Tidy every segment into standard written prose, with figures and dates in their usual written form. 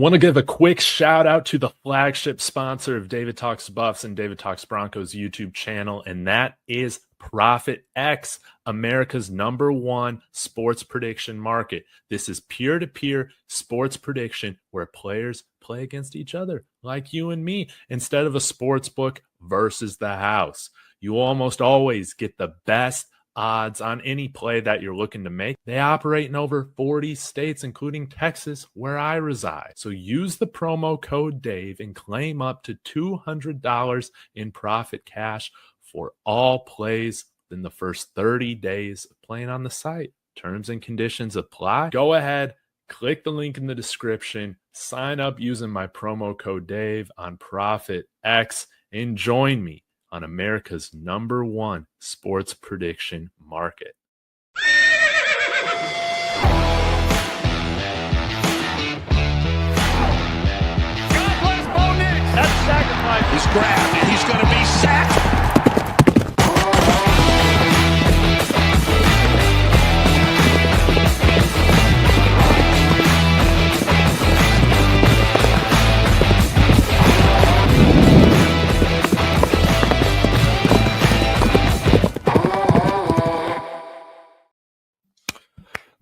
Want to give a quick shout out to the flagship sponsor of David Talks Buffs and David Talks Broncos YouTube channel, and that is Profit X, America's #1 sports prediction market. This is peer-to-peer sports prediction where players play against each other, like you and me, instead of a sports book versus the house. You almost always get the best odds on any play that you're looking to make. They operate in over 40 states, including Texas, where I reside. So use the promo code Dave and claim up to $200 in profit cash for all plays in the first 30 days of playing on the site. Terms and conditions apply. Go ahead, click the link in the description, sign up using my promo code Dave on Profit X, and join me on America's #1 sports prediction market. God bless Bo Nix. That's sacrifice. He's grabbed and he's going to be sacked.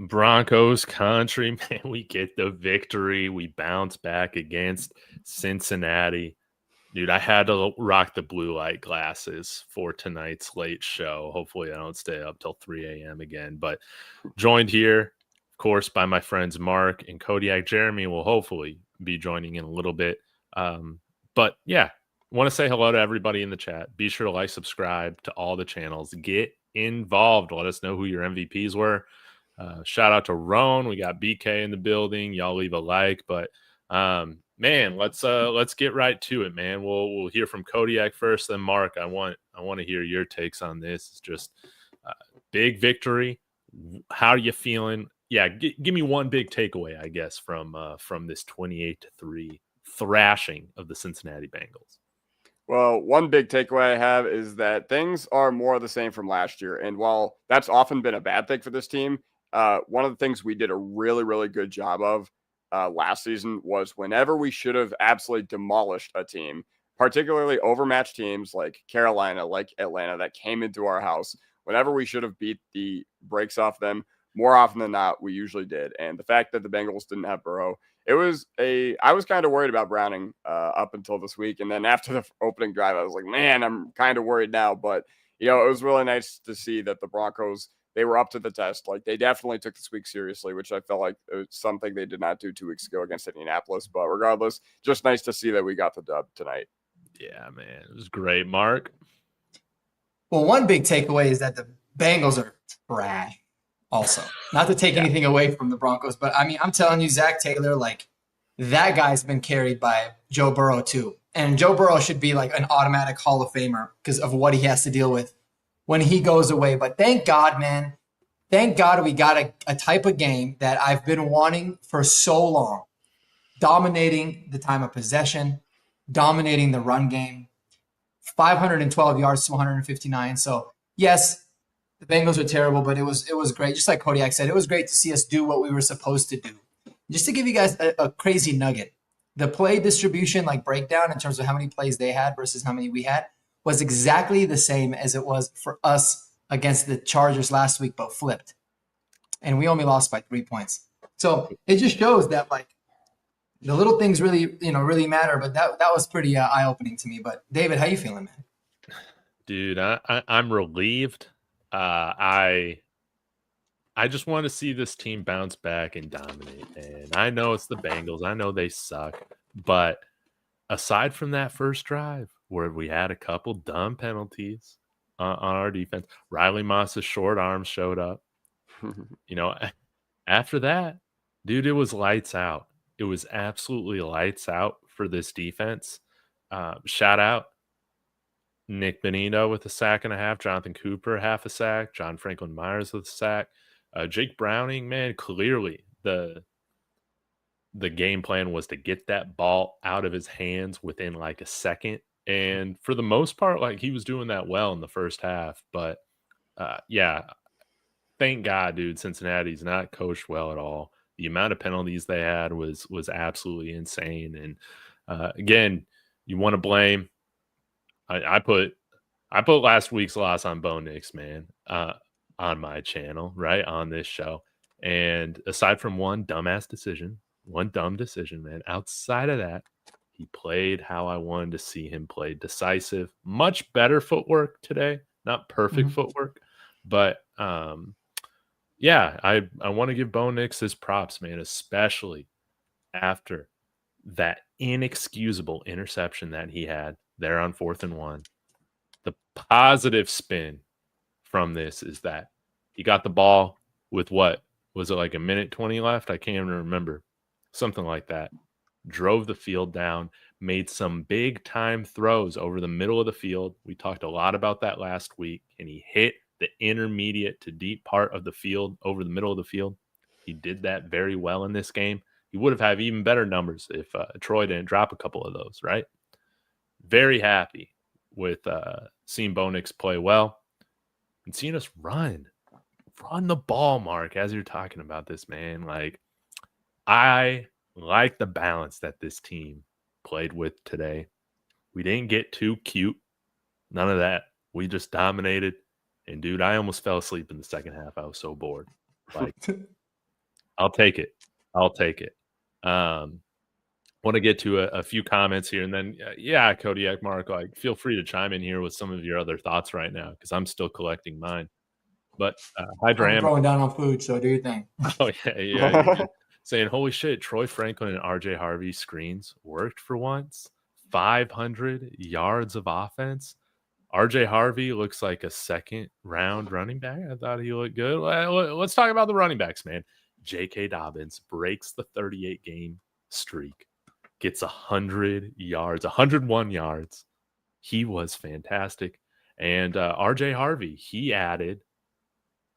Broncos country, man, we get the victory. We bounce back against Cincinnati. Dude, I had to rock the blue light glasses for tonight's late show. Hopefully I don't stay up till 3 a.m. again. But joined here, of course, by my friends Mark and Kodiak. Jeremy will hopefully be joining in a little bit. But yeah, want to say hello to everybody in the chat. Be sure to like, subscribe to all the channels. Get involved. Let us know who your MVPs were. Shout out to Roan. We got BK in the building. Y'all leave a like. But man, let's get right to it, man. We'll hear from Kodiak first, then Mark. I want to hear your takes on this. It's just big victory. How are you feeling? Yeah, give me one big takeaway, I guess, from this 28-3 thrashing of the Cincinnati Bengals. Well, one big takeaway I have is that things are more of the same from last year. And while that's often been a bad thing for this team, one of the things we did a really, really good job of last season was whenever we should have absolutely demolished a team, particularly overmatched teams like Carolina, like Atlanta, that came into our house, whenever we should have beat the brakes off them, more often than not, we usually did. And the fact that the Bengals didn't have Burrow, I was kind of worried about Browning up until this week. And then after the opening drive, I was like, man, I'm kind of worried now. But, it was really nice to see that the Broncos, they were up to the test. Like, they definitely took this week seriously, which I felt like it was something they did not do 2 weeks ago against Indianapolis. But regardless, just nice to see that we got the dub tonight. Yeah, man, it was great. Mark? Well, one big takeaway is that the Bengals are trash also. Not to take anything away from the Broncos, but, I mean, I'm telling you, Zach Taylor, like, that guy's been carried by Joe Burrow too. And Joe Burrow should be like an automatic Hall of Famer because of what he has to deal with when he goes away. But thank God, man. Thank God we got a type of game that I've been wanting for so long. Dominating the time of possession, dominating the run game, 512 yards to 159. So, yes, the Bengals are terrible, but it was great. Just like Kodiak said, it was great to see us do what we were supposed to do. Just to give you guys a crazy nugget, the play distribution, like breakdown in terms of how many plays they had versus how many we had, was exactly the same as it was for us against the Chargers last week, but flipped. And we only lost by 3 points. So it just shows that, like, the little things really matter. But that was pretty eye-opening to me. But David, how you feeling, man? Dude, I'm relieved. I just want to see this team bounce back and dominate. And I know it's the Bengals. I know they suck. But aside from that first drive where we had a couple dumb penalties on our defense, Riley Moss's short arms showed up. After that, dude, it was lights out. It was absolutely lights out for this defense. Shout out Nick Benito with a sack and a half, Jonathan Cooper half a sack, John Franklin Myers with a sack. Jake Browning, man, clearly the game plan was to get that ball out of his hands within like a second. And for the most part, like, he was doing that well in the first half. But yeah, thank God, dude, Cincinnati's not coached well at all. The amount of penalties they had was absolutely insane. And again, you want to blame. I put last week's loss on Bo Nix, man, on my channel, right, on this show. And aside from one dumb decision, man, outside of that, he played how I wanted to see him play. Decisive, much better footwork today. Not perfect footwork, but yeah, I want to give Bo Nix his props, man, especially after that inexcusable interception that he had there on 4th and 1. The positive spin from this is that he got the ball with what? Was it like a minute 20 left? I can't even remember. Something like that. Drove the field down, made some big time throws over the middle of the field. We talked a lot about that last week, and he hit the intermediate to deep part of the field over the middle of the field. He did that very well in this game. He would have had even better numbers if Troy didn't drop a couple of those, right? Very happy with seeing Bo Nix play well and seeing us run the ball, Mark, as you're talking about this, man. Like, I like the balance that this team played with today. We didn't get too cute. None of that. We just dominated. And, dude, I almost fell asleep in the second half. I was so bored. Like, I'll take it. Want to get to a few comments here. And then, yeah, Kodiak, Mark, like, feel free to chime in here with some of your other thoughts right now because I'm still collecting mine. But I'm throwing down on food, so do your thing. Oh, yeah. Saying, holy shit, Troy Franklin and RJ Harvey screens worked for once. 500 yards of offense. RJ Harvey looks like a second-round running back. I thought he looked good. Let's talk about the running backs, man. J.K. Dobbins breaks the 38-game streak, gets 100 yards, 101 yards. He was fantastic. And RJ Harvey, he added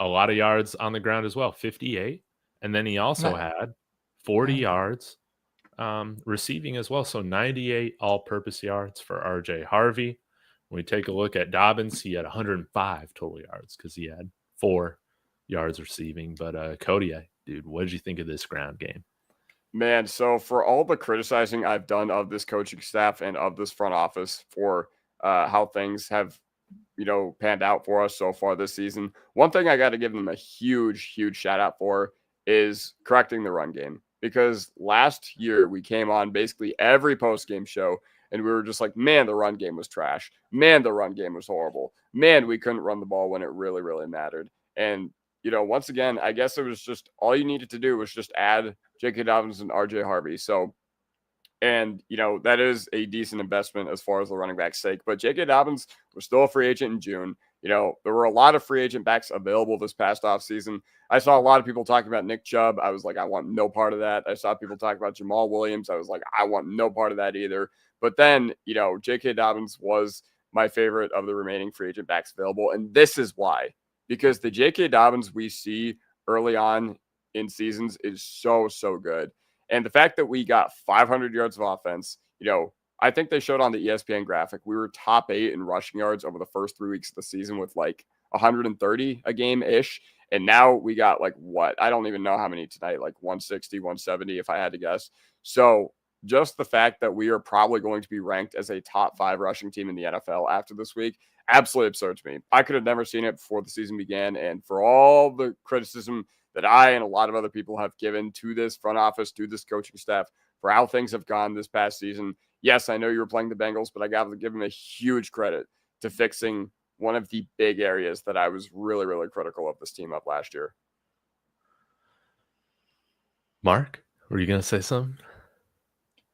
a lot of yards on the ground as well, 58. And then he also had 40 yards receiving as well. So 98 all-purpose yards for RJ Harvey. When we take a look at Dobbins, he had 105 total yards because he had 4 yards receiving. But Cody, dude, what did you think of this ground game? Man, so for all the criticizing I've done of this coaching staff and of this front office for how things have, panned out for us so far this season, one thing I got to give them a huge, huge shout out for is correcting the run game. Because last year we came on basically every post-game show and we were just like, man, the run game was trash. Man, the run game was horrible. Man, we couldn't run the ball when it really, really mattered. And, once again, I guess it was just all you needed to do was just add J.K. Dobbins and R.J. Harvey. So, and, that is a decent investment as far as the running back's sake. But J.K. Dobbins was still a free agent in June. There were a lot of free agent backs available this past offseason. I saw a lot of people talking about Nick Chubb. I was like, I want no part of that. I saw people talking about Jamal Williams. I was like, I want no part of that either. But then, J.K. Dobbins was my favorite of the remaining free agent backs available. And this is why. Because the J.K. Dobbins we see early on in seasons is so, so good. And the fact that we got 500 yards of offense, I think they showed on the ESPN graphic, we were top 8 in rushing yards over the first 3 weeks of the season with like 130 a game-ish. And now we got like what? I don't even know how many tonight, like 160, 170 if I had to guess. So just the fact that we are probably going to be ranked as a top 5 rushing team in the NFL after this week, absolutely absurd to me. I could have never seen it before the season began. And for all the criticism that I and a lot of other people have given to this front office, to this coaching staff, for how things have gone this past season, yes, I know you were playing the Bengals, but I got to give them a huge credit to fixing one of the big areas that I was really, really critical of this team of last year. Mark, were you going to say something?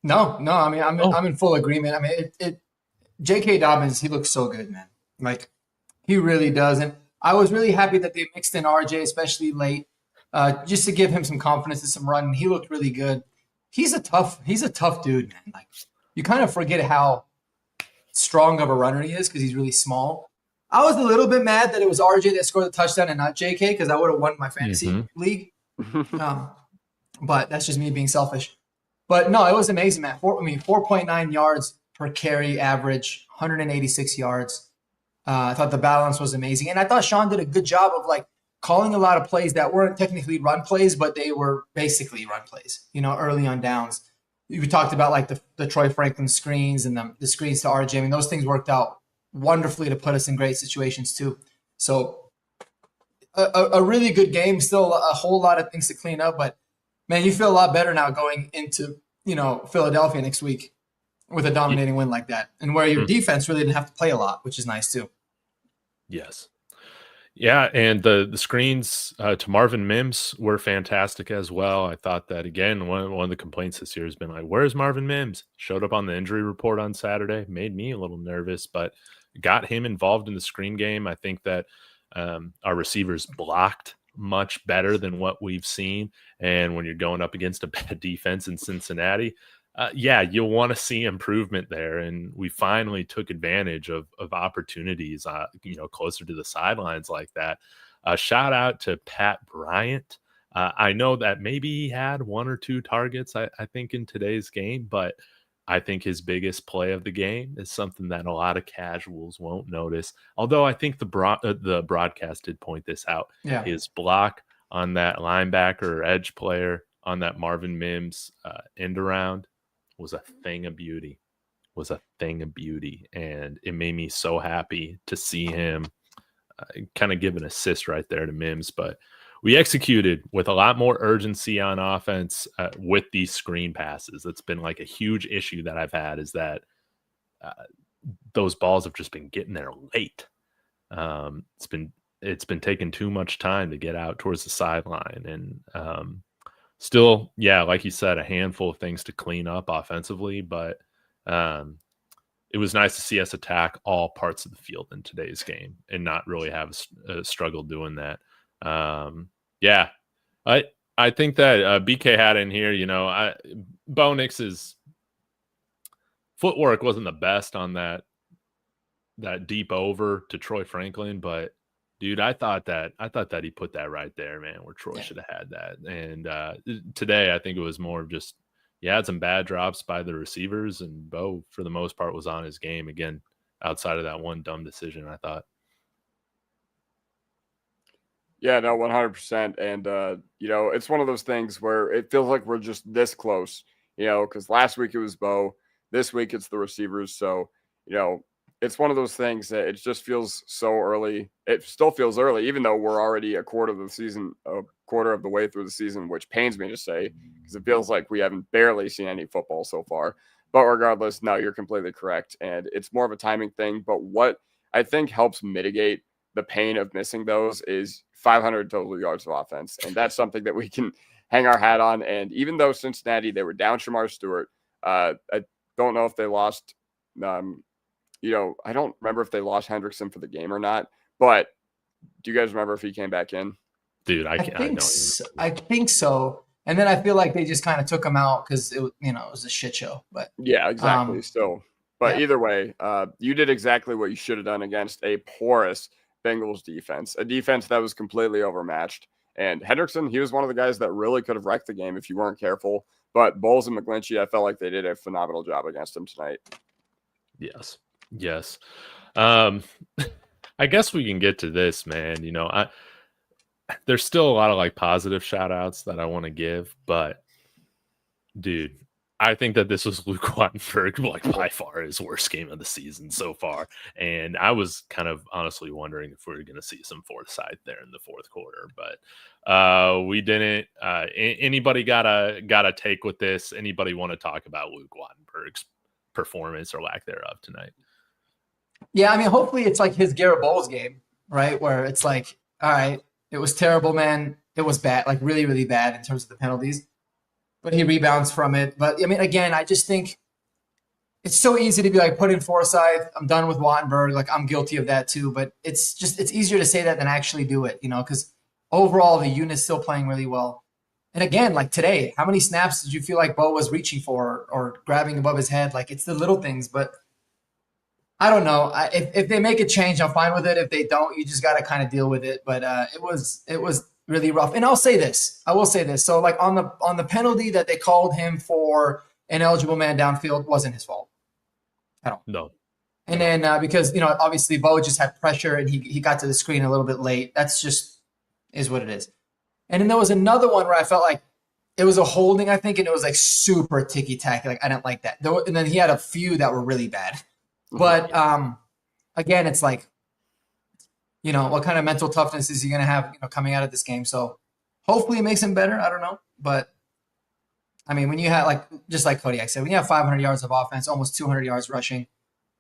No. I mean, I'm in full agreement. I mean, J.K. Dobbins, he looks so good, man. Like, he really does. And I was really happy that they mixed in RJ, especially late, just to give him some confidence and some run. He looked really good. He's a tough dude, man. Like, you kind of forget how strong of a runner he is because he's really small. I was a little bit mad that it was RJ that scored the touchdown and not JK because I would have won my fantasy league. But that's just me being selfish. But no, it was amazing, man. 4.9 yards per carry average, 186 yards. I thought the balance was amazing. And I thought Sean did a good job of like calling a lot of plays that weren't technically run plays, but they were basically run plays, early on downs. We talked about like the Troy Franklin screens and the screens to RJ. I mean, those things worked out wonderfully to put us in great situations too. So a really good game, still a whole lot of things to clean up, but man, you feel a lot better now going into, Philadelphia next week with a dominating win like that, and where your defense really didn't have to play a lot, which is nice too. Yes. Yeah, and the screens to Marvin Mims were fantastic as well. I thought that, again, one of the complaints this year has been like, where's Marvin Mims? Showed up on the injury report on Saturday, made me a little nervous, but got him involved in the screen game. I think that our receivers blocked much better than what we've seen. And when you're going up against a bad defense in Cincinnati, you'll want to see improvement there. And we finally took advantage of opportunities, closer to the sidelines like that. Shout out to Pat Bryant. I know that maybe he had 1 or 2 targets, I think, in today's game, but I think his biggest play of the game is something that a lot of casuals won't notice. Although I think the broadcast did point this out. Yeah. His block on that linebacker or edge player on that Marvin Mims end around was a thing of beauty. And it made me so happy to see him kind of give an assist right there to Mims. But we executed with a lot more urgency on offense with these screen passes. That's been like a huge issue that I've had, is that those balls have just been getting there late. It's been taking too much time to get out towards the sideline. And still, like you said, a handful of things to clean up offensively, but it was nice to see us attack all parts of the field in today's game and not really have a struggle doing that. I think that BK had in here, Bo Nix's footwork wasn't the best on that deep over to Troy Franklin, but dude, I thought that he put that right there, man, where Troy should have had that. And today, I think it was more of just, had some bad drops by the receivers, and Bo, for the most part, was on his game again, outside of that one dumb decision, I thought. Yeah, no, 100%. And, it's one of those things where it feels like we're just this close, because last week it was Bo. This week it's the receivers. So, it's one of those things that it just feels so early. It still feels early, even though we're already a quarter of the way through the season, which pains me to say, because it feels like we haven't barely seen any football so far. But regardless, no, you're completely correct. And it's more of a timing thing. But what I think helps mitigate the pain of missing those is 500 total yards of offense. And that's something that we can hang our hat on. And even though Cincinnati, they were down Shamar Stewart, I don't know if they lost I don't remember if they lost Hendrickson for the game or not, but do you guys remember if he came back in? Dude, I think so. And then I feel like they just kind of took him out because it was a shit show. But yeah, exactly. Either way, you did exactly what you should have done against a porous Bengals defense, a defense that was completely overmatched. And Hendrickson, he was one of the guys that really could have wrecked the game if you weren't careful. But Bowles and McGlinchey, I felt like they did a phenomenal job against him tonight. Yes. I guess we can get to this, man. There's still a lot of like positive shout outs that I want to give, but dude, I think that this was Luke Wattenberg, like by far his worst game of the season so far. And I was kind of honestly wondering if we were going to see some Forsythe there in the fourth quarter, but we didn't. Anybody got a take with this? Anybody want to talk about Luke Wattenberg's performance or lack thereof tonight? Yeah, I mean, hopefully it's like his Garrett Bowles game, right? Where it's like, all right, it was terrible, man. It was bad, like really, really bad in terms of the penalties. But he rebounds from it. But, I mean, again, I just think it's so easy to be like, put in Forsythe. I'm done with Wattenberg. Like, I'm guilty of that too. But it's easier to say that than actually do it, because overall the unit's still playing really well. And again, like today, how many snaps did you feel like Bo was reaching for or grabbing above his head? Like, it's the little things, but I don't know. If they make a change, I'm fine with it. If they don't, you just got to kind of deal with it. But it was really rough. And I will say this. So like on the penalty that they called him for an eligible man downfield wasn't his fault at all. No. And then because, obviously Bo just had pressure and he got to the screen a little bit late. That's just is what it is. And then there was another one where I felt like it was a holding, I think, and it was like super ticky-tacky. Like I didn't like that. And then he had a few that were really bad. But again, it's like, what kind of mental toughness is he going to have, coming out of this game? So hopefully it makes him better. I don't know. But I mean, when you have just like Kodiak said, when you have 500 yards of offense, almost 200 yards rushing,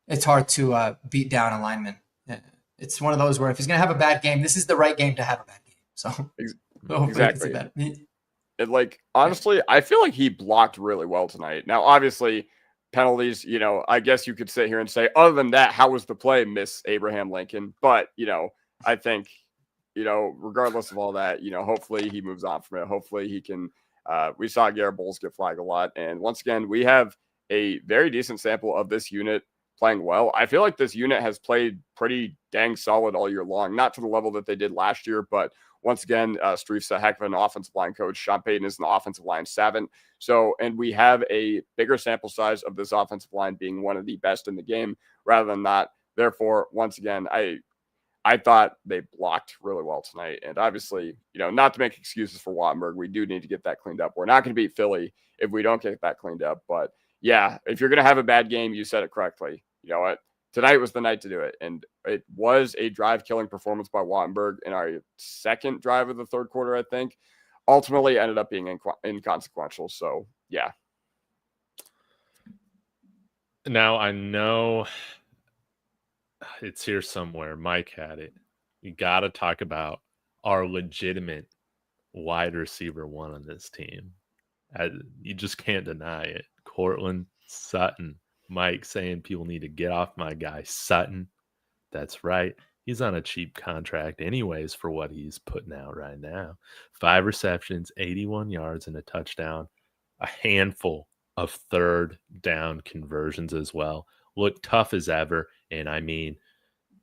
it's hard to beat down a lineman. It's one of those where if he's going to have a bad game, this is the right game to have a bad game. So exactly. Honestly, I feel like he blocked really well tonight. Now, obviously, penalties, I guess you could sit here and say, other than that, how was the play, Miss Abraham Lincoln? But, I think, regardless of all that, hopefully he moves on from it. Hopefully he can, we saw Garrett Bowles get flagged a lot. And once again, we have a very decent sample of this unit playing well. I feel like this unit has played pretty dang solid all year long, not to the level that they did last year, but once again, Streif's a heck of an offensive line coach. Sean Payton is an offensive line savant. So, and we have a bigger sample size of this offensive line being one of the best in the game rather than not. Therefore, once again, I thought they blocked really well tonight. And obviously, not to make excuses for Wattenberg, we do need to get that cleaned up. We're not going to beat Philly if we don't get that cleaned up. But yeah, if you're going to have a bad game, you said it correctly. You know what? Tonight was the night to do it. And it was a drive-killing performance by Wattenberg in our second drive of the third quarter, I think. Ultimately ended up being inconsequential. So, yeah. Now, I know it's here somewhere. Mike had it. You got to talk about our legitimate wide receiver one on this team. You just can't deny it. Cortland Sutton. Mike saying people need to get off my guy Sutton. That's right. He's on a cheap contract anyways for what he's putting out right now. 5 receptions, 81 yards, and a touchdown. A handful of third down conversions as well. Looked tough as ever. And I mean,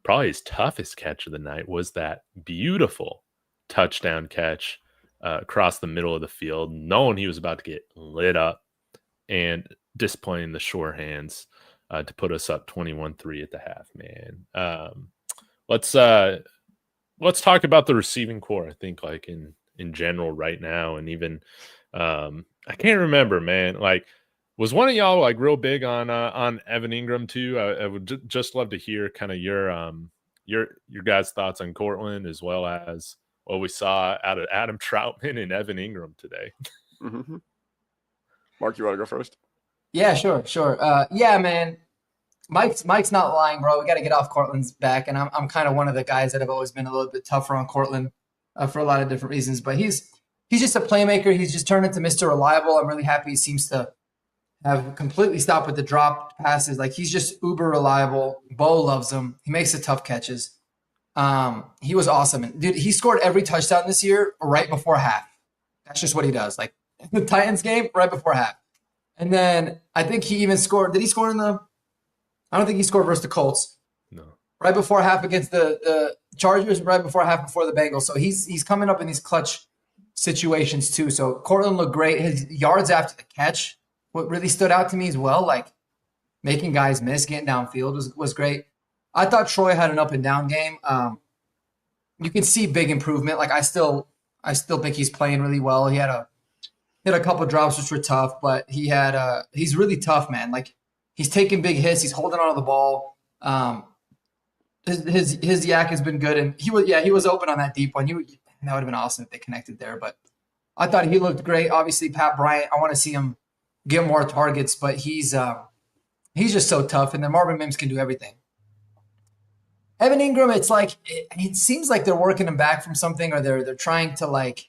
probably his toughest catch of the night was that beautiful touchdown catch across the middle of the field, knowing he was about to get lit up and displaying the sure hands to put us up 21-3 at the half, man. Let's talk about the receiving core, I think, like in general right now. And even I can't remember, man. Like, was one of y'all like real big on Evan Ingram too? I would just love to hear kind of your guys' thoughts on Cortland as well as what we saw out of Adam Troutman and Evan Ingram today. Mm-hmm. Mark, you want to go first? Yeah, sure. Yeah, man. Mike's not lying, bro. We got to get off Cortland's back, and I'm kind of one of the guys that have always been a little bit tougher on Cortland for a lot of different reasons. But he's just a playmaker. He's just turned into Mr. Reliable. I'm really happy he seems to have completely stopped with the drop passes. Like, he's just uber reliable. Bo loves him. He makes the tough catches. He was awesome, and dude, he scored every touchdown this year right before half. That's just what he does. Like the Titans game, right before half. And then I think he even scored. Did he score in the? I don't think he scored versus the Colts. No. Right before half against the Chargers. Right before half before the Bengals. So he's coming up in these clutch situations too. So Cortland looked great. His yards after the catch, what really stood out to me as well, like making guys miss, getting downfield was great. I thought Troy had an up and down game. You can see big improvement. Like I still think he's playing really well. He had a couple of drops which were tough, but he's really tough, man. Like he's taking big hits. He's holding on to the ball. His yak has been good, and he was open on that deep one. That would have been awesome if they connected there. But I thought he looked great. Obviously, Pat Bryant. I want to see him get more targets, but he's just so tough. And then Marvin Mims can do everything. Evan Ingram, it's like it seems like they're working him back from something, or they're trying to like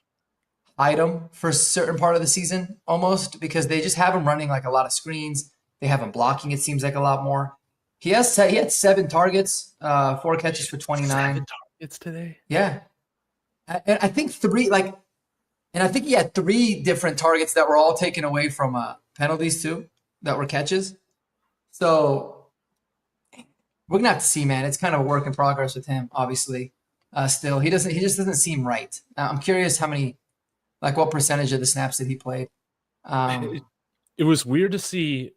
hide him for a certain part of the season almost, because they just have him running like a lot of screens. They have him blocking, it seems like, a lot more. He had 7 targets, 4 catches for 29. 7 targets today? Yeah. And I think he had 3 different targets that were all taken away from penalties too, that were catches. So we're gonna have to see, man. It's kind of a work in progress with him, obviously. Still, he just doesn't seem right. I'm curious how many, like, what percentage of the snaps that he played. It was weird to see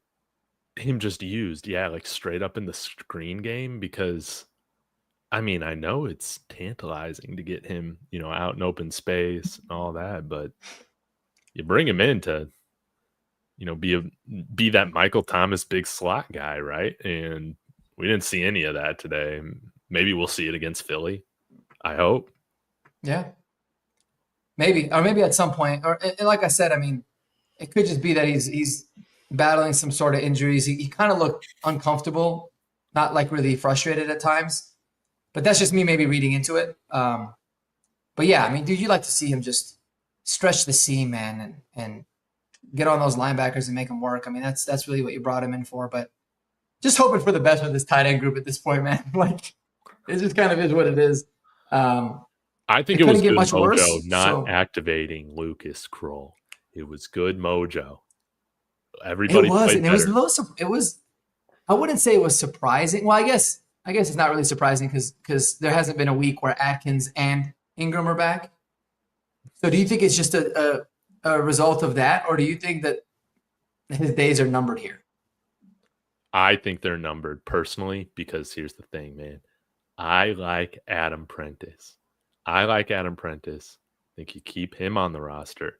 him just used, like straight up in the screen game, because I mean, I know it's tantalizing to get him, out in open space and all that, but you bring him in to, be that Michael Thomas big slot guy, right? And we didn't see any of that today. Maybe we'll see it against Philly. I hope. Yeah. Maybe, or maybe at some point, and like I said, I mean, it could just be that he's battling some sort of injuries. He kind of looked uncomfortable, not like really frustrated at times, but that's just me maybe reading into it. But yeah, I mean, dude, you like to see him just stretch the seam, man, and get on those linebackers and make them work. I mean, that's really what you brought him in for. But just hoping for the best with this tight end group at this point, man. Like, it just kind of is what it is. I think it was good mojo worse, not activating Lucas Kroll. It was good mojo. Everybody it was, played and better. it was a little. It was. I wouldn't say it was surprising. Well, I guess it's not really surprising because there hasn't been a week where Atkins and Ingram are back. So, do you think it's just a result of that, or do you think that his days are numbered here? I think they're numbered personally because here's the thing, man. I like Adam Prentice. I think you keep him on the roster.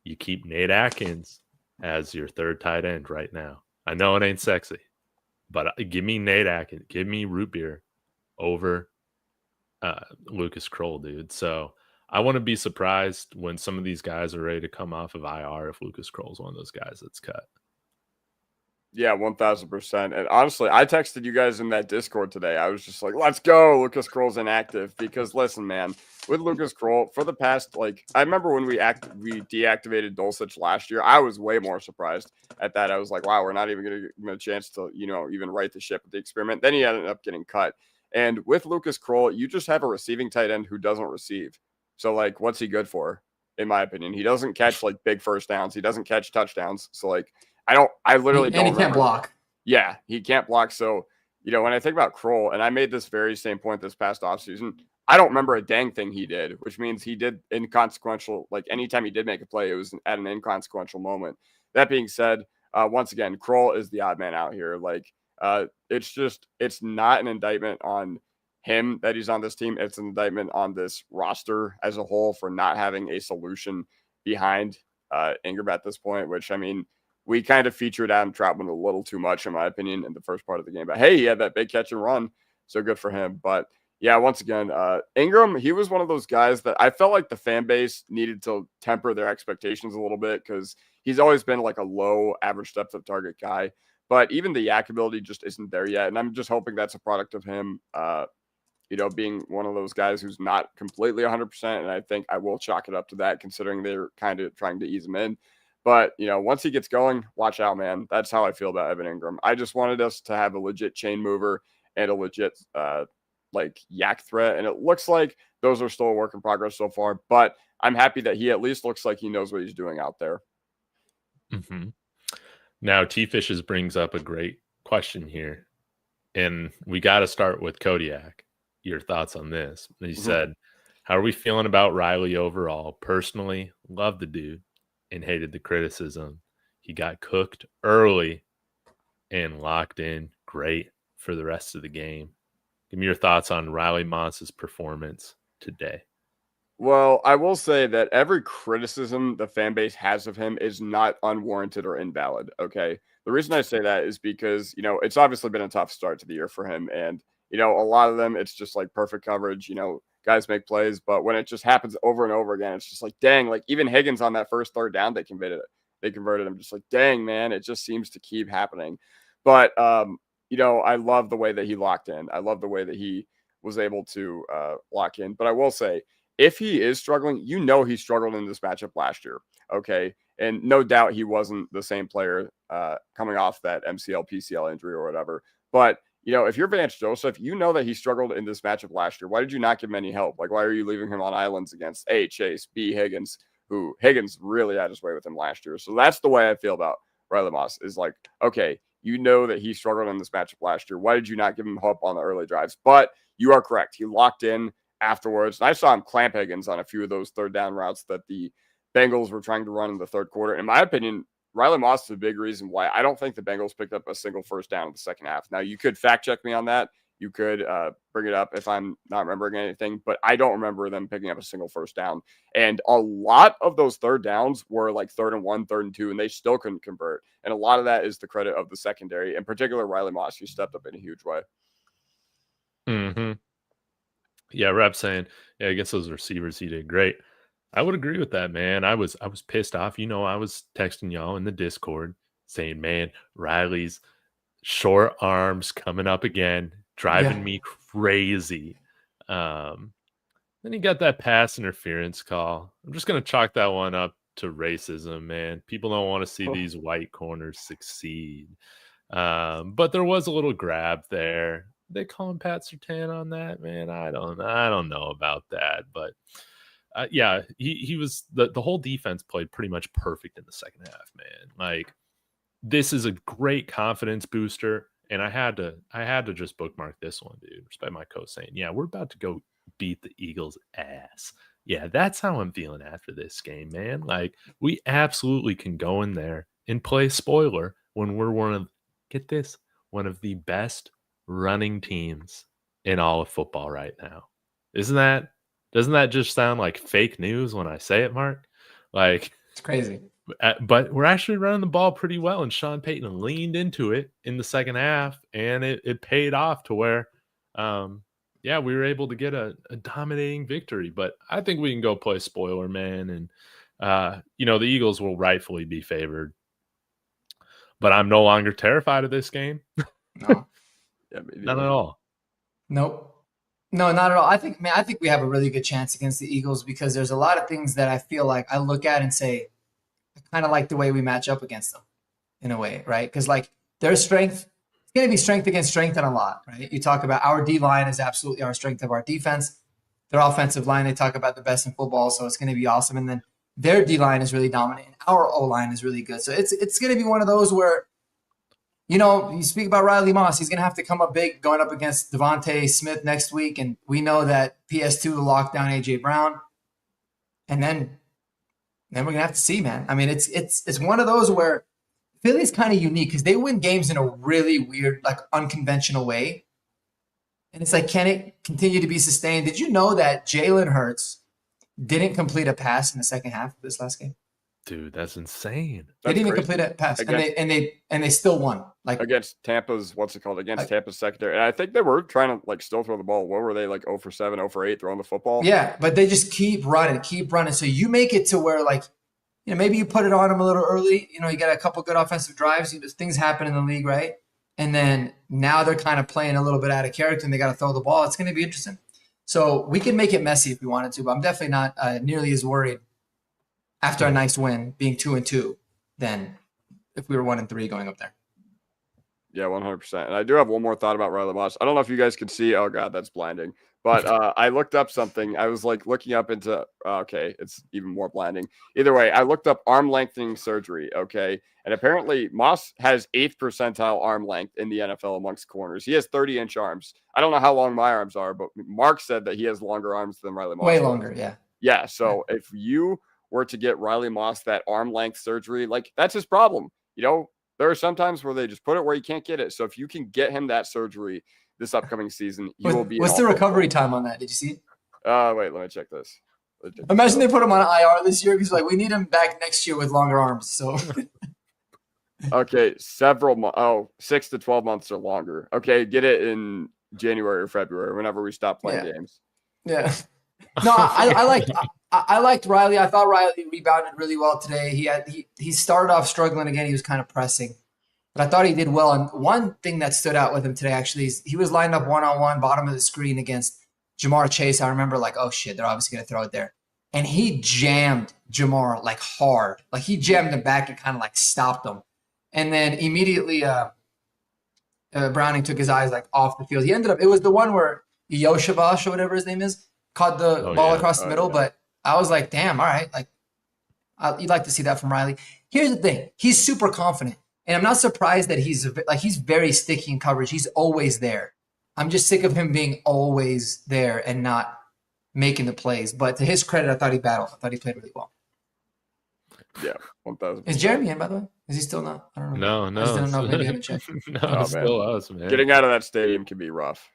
You keep Nate Atkins as your third tight end right now. I know it ain't sexy, but give me Nate Atkins. Give me root beer over Lucas Kroll, dude. So I want to be surprised when some of these guys are ready to come off of IR if Lucas Kroll is one of those guys that's cut. Yeah, 1000%. And honestly, I texted you guys in that Discord today. I was just like, let's go. Lucas Kroll's inactive. Because listen, man, with Lucas Kroll, for the past, I remember when we deactivated Dulcich last year, I was way more surprised at that. I was like, wow, we're not even going to give him a chance to, even right the ship with the experiment. Then he ended up getting cut. And with Lucas Kroll, you just have a receiving tight end who doesn't receive. So, what's he good for, in my opinion? He doesn't catch, big first downs. He doesn't catch touchdowns. So, I literally don't. And he can't block. Yeah, he can't block. So, when I think about Kroll, and I made this very same point this past offseason, I don't remember a dang thing he did, which means he did inconsequential. Anytime he did make a play, it was at an inconsequential moment. That being said, once again, Kroll is the odd man out here. It's not an indictment on him that he's on this team. It's an indictment on this roster as a whole for not having a solution behind Ingram at this point, which, I mean, we kind of featured Adam Troutman a little too much, in my opinion, in the first part of the game. But hey, he had that big catch and run, so good for him. But yeah, once again, Ingram, he was one of those guys that I felt like the fan base needed to temper their expectations a little bit because he's always been a low average depth of target guy. But even the yak ability just isn't there yet. And I'm just hoping that's a product of him, being one of those guys who's not completely 100%. And I think I will chalk it up to that, considering they're kind of trying to ease him in. But, once he gets going, watch out, man. That's how I feel about Evan Ingram. I just wanted us to have a legit chain mover and a legit, yak threat. And it looks like those are still a work in progress so far. But I'm happy that he at least looks like he knows what he's doing out there. Mm-hmm. Now, T-Fishes brings up a great question here. And we got to start with Kodiak. Your thoughts on this? He said, how are we feeling about Riley overall? Personally, love the dude and hated the criticism. He got cooked early and locked in great for the rest of the game. Give me your thoughts on Riley Moss's performance today. Well, I will say that every criticism the fan base has of him is not unwarranted or invalid, okay? The reason I say that is because, it's obviously been a tough start to the year for him. And, a lot of them, it's just perfect coverage, guys make plays. But when it just happens over and over again, it's just dang, even Higgins on that first third down, they converted him. Just dang, man, it just seems to keep happening. But, I love the way that he locked in. I love the way that he was able to lock in. But I will say, if he is struggling, he struggled in this matchup last year. Okay. And no doubt he wasn't the same player coming off that MCL, PCL injury or whatever. But, if you're Vance Joseph, that he struggled in this matchup last year. Why did you not give him any help? Why are you leaving him on islands against A, Chase, B, Higgins, who Higgins really had his way with him last year? So that's the way I feel about Riley Moss is okay, that he struggled in this matchup last year. Why did you not give him help on the early drives? But you are correct. He locked in afterwards. And I saw him clamp Higgins on a few of those third down routes that the Bengals were trying to run in the third quarter. In my opinion, Riley Moss is a big reason why I don't think the Bengals picked up a single first down in the second half. Now, you could fact check me on that You could bring it up if I'm not remembering anything, but I don't remember them picking up a single first down. And a lot of those third downs were like 3rd and 1, 3rd and 2, and they still couldn't convert. And a lot of that is the credit of the secondary, in particular Riley Moss, who stepped up in a huge way. Mm-hmm. Yeah, Rep saying, yeah, against those receivers, he did great. I would agree with that, man. I was pissed off. I was texting y'all in the Discord saying, man, Riley's short arms coming up again, driving me crazy. Then he got that pass interference call. I'm just gonna chalk that one up to racism, man. People don't want to see these white corners succeed. But there was a little grab there. They call him Pat Surtain on that, man. I don't know about that, but yeah, he was the whole defense played pretty much perfect in the second half, man. Like, this is a great confidence booster, and I had to just bookmark this one, dude. Respect my coach saying, yeah, we're about to go beat the Eagles' ass. Yeah, that's how I'm feeling after this game, man. Like, we absolutely can go in there and play spoiler when we're one of the best running teams in all of football right now. Doesn't that just sound like fake news when I say it, Mark? Like, it's crazy. But we're actually running the ball pretty well, and Sean Payton leaned into it in the second half, and it paid off to where, we were able to get a dominating victory. But I think we can go play spoiler, man, and the Eagles will rightfully be favored. But I'm no longer terrified of this game. No. Yeah, not at all. Nope. No, not at all. I think we have a really good chance against the Eagles because there's a lot of things that I feel like I look at and say, I kind of like the way we match up against them in a way, right? Because like their strength, it's going to be strength against strength in a lot, right? You talk about our D-line is absolutely our strength of our defense. Their offensive line, they talk about the best in football, so it's going to be awesome. And then their D-line is really dominant, and our O-line is really good. So it's going to be one of those where, you speak about Riley Moss, he's going to have to come up big going up against Devontae Smith next week, and we know that PS2 will lock down A.J. Brown. And then we're going to have to see, man. I mean, it's one of those where Philly's kind of unique because they win games in a really weird, like unconventional way. And it's like, can it continue to be sustained? Did you know that Jalen Hurts didn't complete a pass in the second half of this last game? Dude, that's insane. They didn't even complete a pass, and they still won. Like against Tampa's, Tampa's secondary. And I think they were trying to like still throw the ball. What were they, like 0 for 7, 0 for 8 throwing the football? Yeah, but they just keep running. So you make it to where like, maybe you put it on them a little early. You got a couple good offensive drives. Things happen in the league, right? And then now they're kind of playing a little bit out of character and they got to throw the ball. It's going to be interesting. So we can make it messy if we wanted to, but I'm definitely not nearly as worried after a nice win, being 2-2, than if we were 1-3 going up there. Yeah, 100%. And I do have one more thought about Riley Moss. I don't know if you guys can see. Oh God, that's blinding. But I looked up something. I was like looking up into, okay, it's even more blinding. Either way, I looked up arm lengthening surgery, okay? And apparently Moss has 8th percentile arm length in the NFL amongst corners. He has 30-inch arms. I don't know how long my arms are, but Mark said that he has longer arms than Riley Moss. Way longer, yeah. Yeah, so if you were to get Riley Moss that arm length surgery, like that's his problem. There are some times where they just put it where you can't get it. So if you can get him that surgery this upcoming season, he will be. What's the recovery time on that? Did you see it? Wait, let me check this. Imagine they put him on IR this year because we need him back next year with longer arms. So okay, 6 to 12 months or longer. Okay, get it in January or February, whenever we stop playing games. Yeah. No, I liked Riley. I thought Riley rebounded really well today. He started off struggling again. He was kind of pressing, but I thought he did well. And one thing that stood out with him today actually is he was lined up one-on-one, bottom of the screen against Jamar Chase. I remember like, oh shit, they're obviously going to throw it there. And he jammed Jamar like hard. Like he jammed him back and kind of like stopped him. And then immediately Browning took his eyes like off the field. He ended up, it was the one where Yoshavash or whatever his name is, caught the ball across the middle. Yeah. But I was like, damn, all right. Like you'd like to see that from Riley. Here's the thing. He's super confident. And I'm not surprised that he's very sticky in coverage. He's always there. I'm just sick of him being always there and not making the plays. But to his credit, I thought he battled. I thought he played really well. Yeah, 1,000%. Is Jeremy in, by the way? Is he still not? I don't know. No. I just don't know. Maybe I haven't checked. No, it's still us, man. Getting out of that stadium can be rough.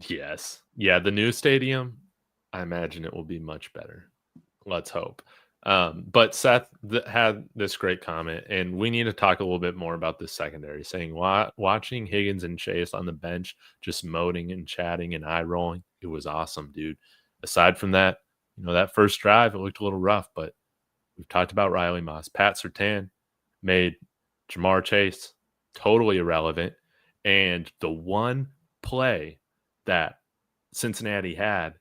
Yes. Yeah, the new stadium, I imagine it will be much better. Let's hope. But Seth had this great comment, and we need to talk a little bit more about this secondary, saying watching Higgins and Chase on the bench, just moaning and chatting and eye rolling, it was awesome, dude. Aside from that, that first drive, it looked a little rough, but we've talked about Riley Moss. Pat Surtain made Jamar Chase totally irrelevant. And the one play that Cincinnati had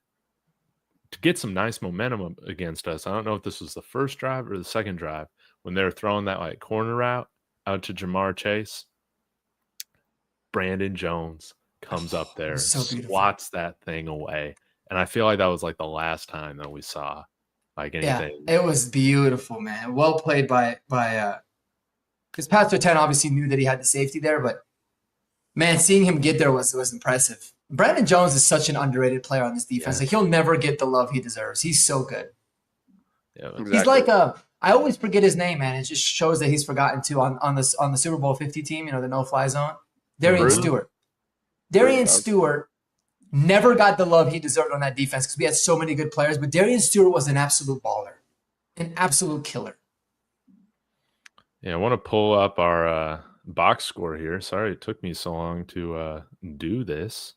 to get some nice momentum against us. I don't know if this was the first drive or the second drive when they were throwing that like corner route out to Jamar Chase. Brandon Jones comes up there, so beautiful. swats that thing away. And I feel like that was like the last time that we saw like anything. Yeah, it was beautiful, man. Well played by because Pat Surtain obviously knew that he had the safety there, but man, seeing him get there was impressive. Brandon Jones is such an underrated player on this defense. Yeah. Like he'll never get the love he deserves. He's so good. Yeah, Exactly. He's like I always forget his name, man. It just shows that he's forgotten too on the Super Bowl 50 team, the no-fly zone. Darian Really? Stewart. Darian Stewart never got the love he deserved on that defense because we had so many good players, but Darian Stewart was an absolute baller, an absolute killer. Yeah, I want to pull up our box score here. Sorry it took me so long to do this.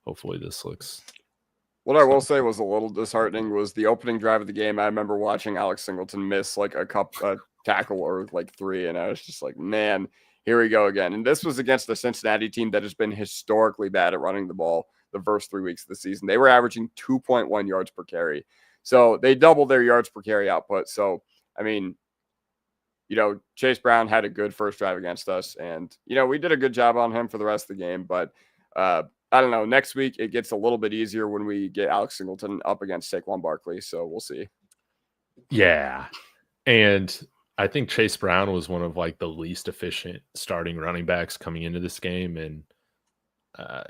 Hopefully this looks... What I will say was a little disheartening was the opening drive of the game. I remember watching Alex Singleton miss like a tackle or like 3, and I was just like, man, here we go again. And this was against the Cincinnati team that has been historically bad at running the ball the first 3 weeks of the season. They were averaging 2.1 yards per carry. So they doubled their yards per carry output. So, I mean, Chase Brown had a good first drive against us, and, we did a good job on him for the rest of the game. But I don't know. Next week, it gets a little bit easier when we get Alex Singleton up against Saquon Barkley. So we'll see. Yeah. And I think Chase Brown was one of like the least efficient starting running backs coming into this game. And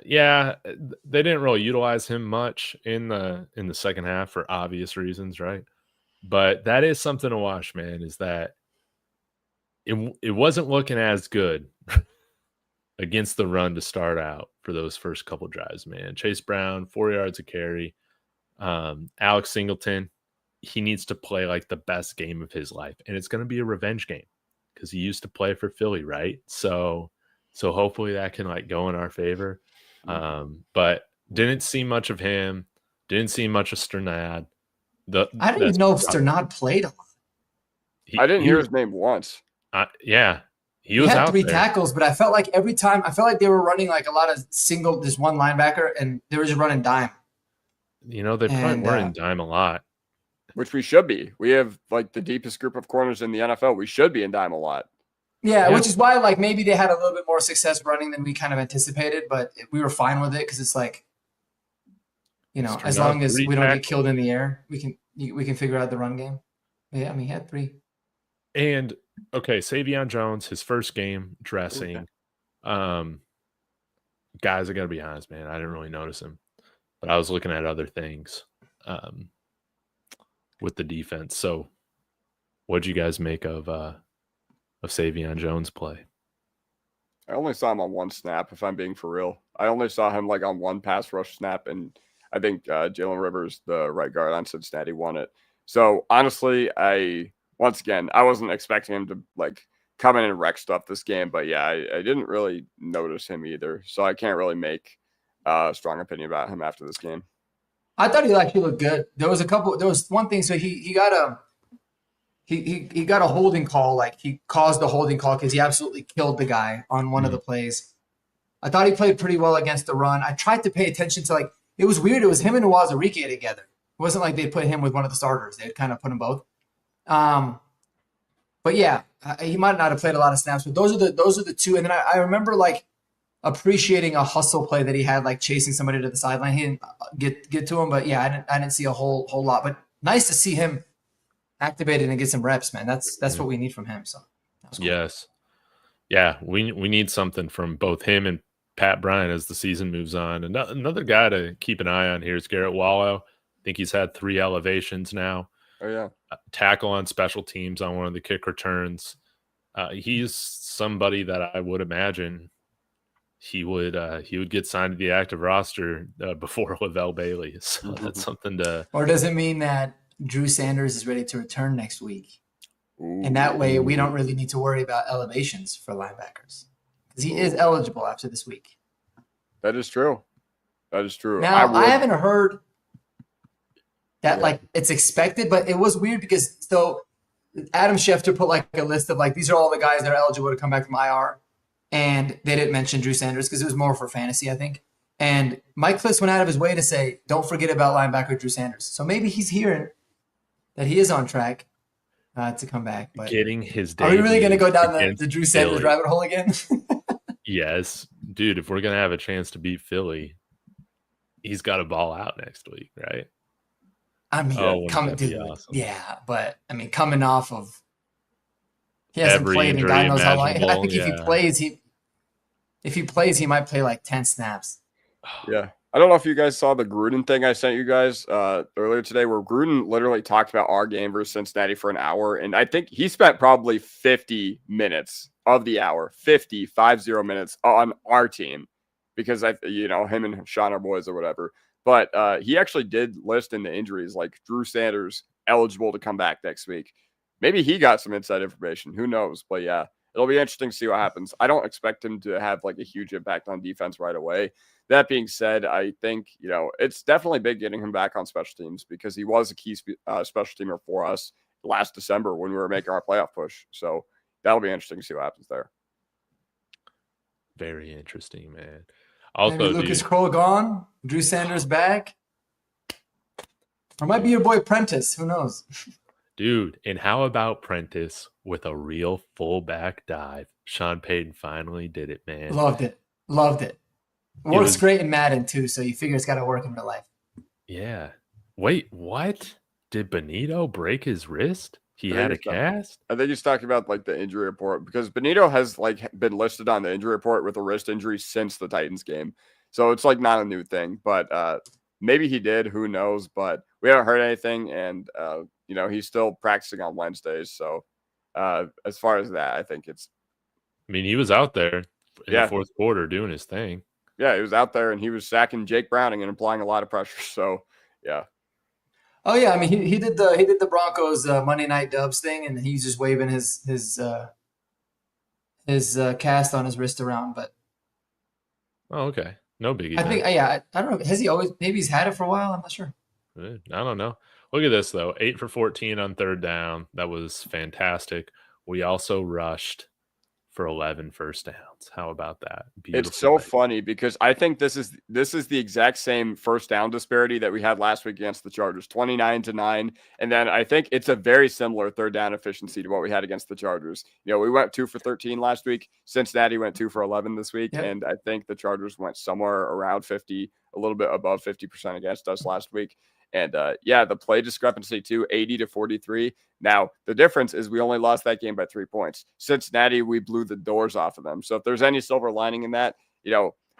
they didn't really utilize him much in the second half for obvious reasons, right? But that is something to watch, man, is that it wasn't looking as good against the run to start out for those first couple drives, man. Chase Brown, 4 yards a carry. Alex Singleton, he needs to play like the best game of his life. And it's going to be a revenge game because he used to play for Philly, right? So hopefully that can like go in our favor. But didn't see much of him. Didn't see much of Sternad. I didn't even know if Sternad played a lot. I didn't hear his name once. Yeah. He was had out 3 there. tackles, but I felt like every time, they were running like a lot of just one linebacker, and they were just running dime. They probably were in dime a lot. Which we should be. We have like the deepest group of corners in the NFL. We should be in dime a lot. Yeah, which is why like maybe they had a little bit more success running than we kind of anticipated, but we were fine with it because it's like, as long as we don't get killed in the air, we can figure out the run game. But yeah, he had 3. And okay, Savion Jones, his first game dressing. Okay. Guys, I gotta be honest, man. I didn't really notice him, but I was looking at other things with the defense. So, what'd you guys make of Savion Jones' play? I only saw him on 1 snap, if I'm being for real. I only saw him like on 1 pass rush snap, and I think Jalen Rivers, the right guard on Cincinnati, won it. So honestly, I wasn't expecting him to like come in and wreck stuff this game, but yeah, I didn't really notice him either. So I can't really make a strong opinion about him after this game. I thought he actually looked good. There was one thing. So he got a holding call. Like he caused the holding call because he absolutely killed the guy on one of the plays. I thought he played pretty well against the run. I tried to pay attention to it was weird. It was him and Uwazurike together. It wasn't like they put him with one of the starters. They kind of put them both. But yeah, he might not have played a lot of snaps, but those are the 2. And then I remember like appreciating a hustle play that he had, like chasing somebody to the sideline. He didn't get to him, but yeah, I didn't see a whole lot. But nice to see him activated and get some reps, man. That's what we need from him. So cool. Yes, yeah, we need something from both him and Pat Bryant as the season moves on. And another guy to keep an eye on here is Garrett Wallow. I think he's had 3 elevations now. Oh yeah, tackle on special teams on one of the kick returns. He's somebody that I would imagine he would get signed to the active roster before Lavelle Bailey. So that's something to. Or does it mean that Drew Sanders is ready to return next week? And that way we don't really need to worry about elevations for linebackers because he is eligible after this week. That is true. That is true. Now, I haven't heard that like it's expected, but it was weird because so Adam Schefter put like a list of like these are all the guys that are eligible to come back from IR, and they didn't mention Drew Sanders because it was more for fantasy, I think. And Mike Klis went out of his way to say, don't forget about linebacker Drew Sanders. So maybe he's hearing that he is on track to come back. But getting his are we really going to go down against the Drew Sanders Philly. rabbit hole again? Yes, dude. If we're gonna have a chance to beat Philly, he's got to ball out next week, right? I mean, wouldn't that be awesome? Yeah, but I mean, coming off of he hasn't Every played in injury God knows how long. I imaginable, think if he plays, he might play like 10 snaps. Yeah. I don't know if you guys saw the Gruden thing I sent you guys earlier today, where Gruden literally talked about our game versus Cincinnati for an hour. And I think he spent probably 50 minutes of the hour, 50 minutes on our team because him and Sean are boys or whatever. But he actually did list in the injuries like Drew Sanders eligible to come back next week. Maybe he got some inside information. Who knows? But yeah, it'll be interesting to see what happens. I don't expect him to have like a huge impact on defense right away. That being said, I think, it's definitely big getting him back on special teams because he was a key special teamer for us last December when we were making our playoff push. So that'll be interesting to see what happens there. Very interesting, man. Also, maybe Lucas Kroll gone, Drew Sanders back. Or might be your boy Prentice. Who knows? Dude, and how about Prentice with a real fullback dive? Sean Payton finally did it, man. Loved it. Works great in Madden, too, so you figure it's got to work in real life. Yeah. Wait, what? Did Benito break his wrist? He had a cast? I think he's talking about like the injury report because Benito has like been listed on the injury report with a wrist injury since the Titans game. So it's like not a new thing, but maybe he did. Who knows? But we haven't heard anything. And, he's still practicing on Wednesdays. So as far as that, I think he was out there in the fourth quarter doing his thing. Yeah, he was out there and he was sacking Jake Browning and applying a lot of pressure. So, yeah. Oh yeah, I mean he did the Broncos Monday Night Dubs thing, and he's just waving his cast on his wrist around. But okay, no biggie. I think I don't know. Has he always? Maybe he's had it for a while. I'm not sure. I don't know. Look at this though, 8 for 14 on third down. That was fantastic. We also rushed for 11 first downs. How about that? Beautiful. It's so funny because I think this is the exact same first down disparity that we had last week against the Chargers, 29-9. And then I think it's a very similar third down efficiency to what we had against the Chargers. We went 2 for 13 last week. Cincinnati went 2 for 11 this week. Yep. And I think the Chargers went somewhere around 50, a little bit above 50% against us last week. And the play discrepancy too, 80-43. Now, the difference is we only lost that game by 3 points. Cincinnati, we blew the doors off of them. So if there's any silver lining in that,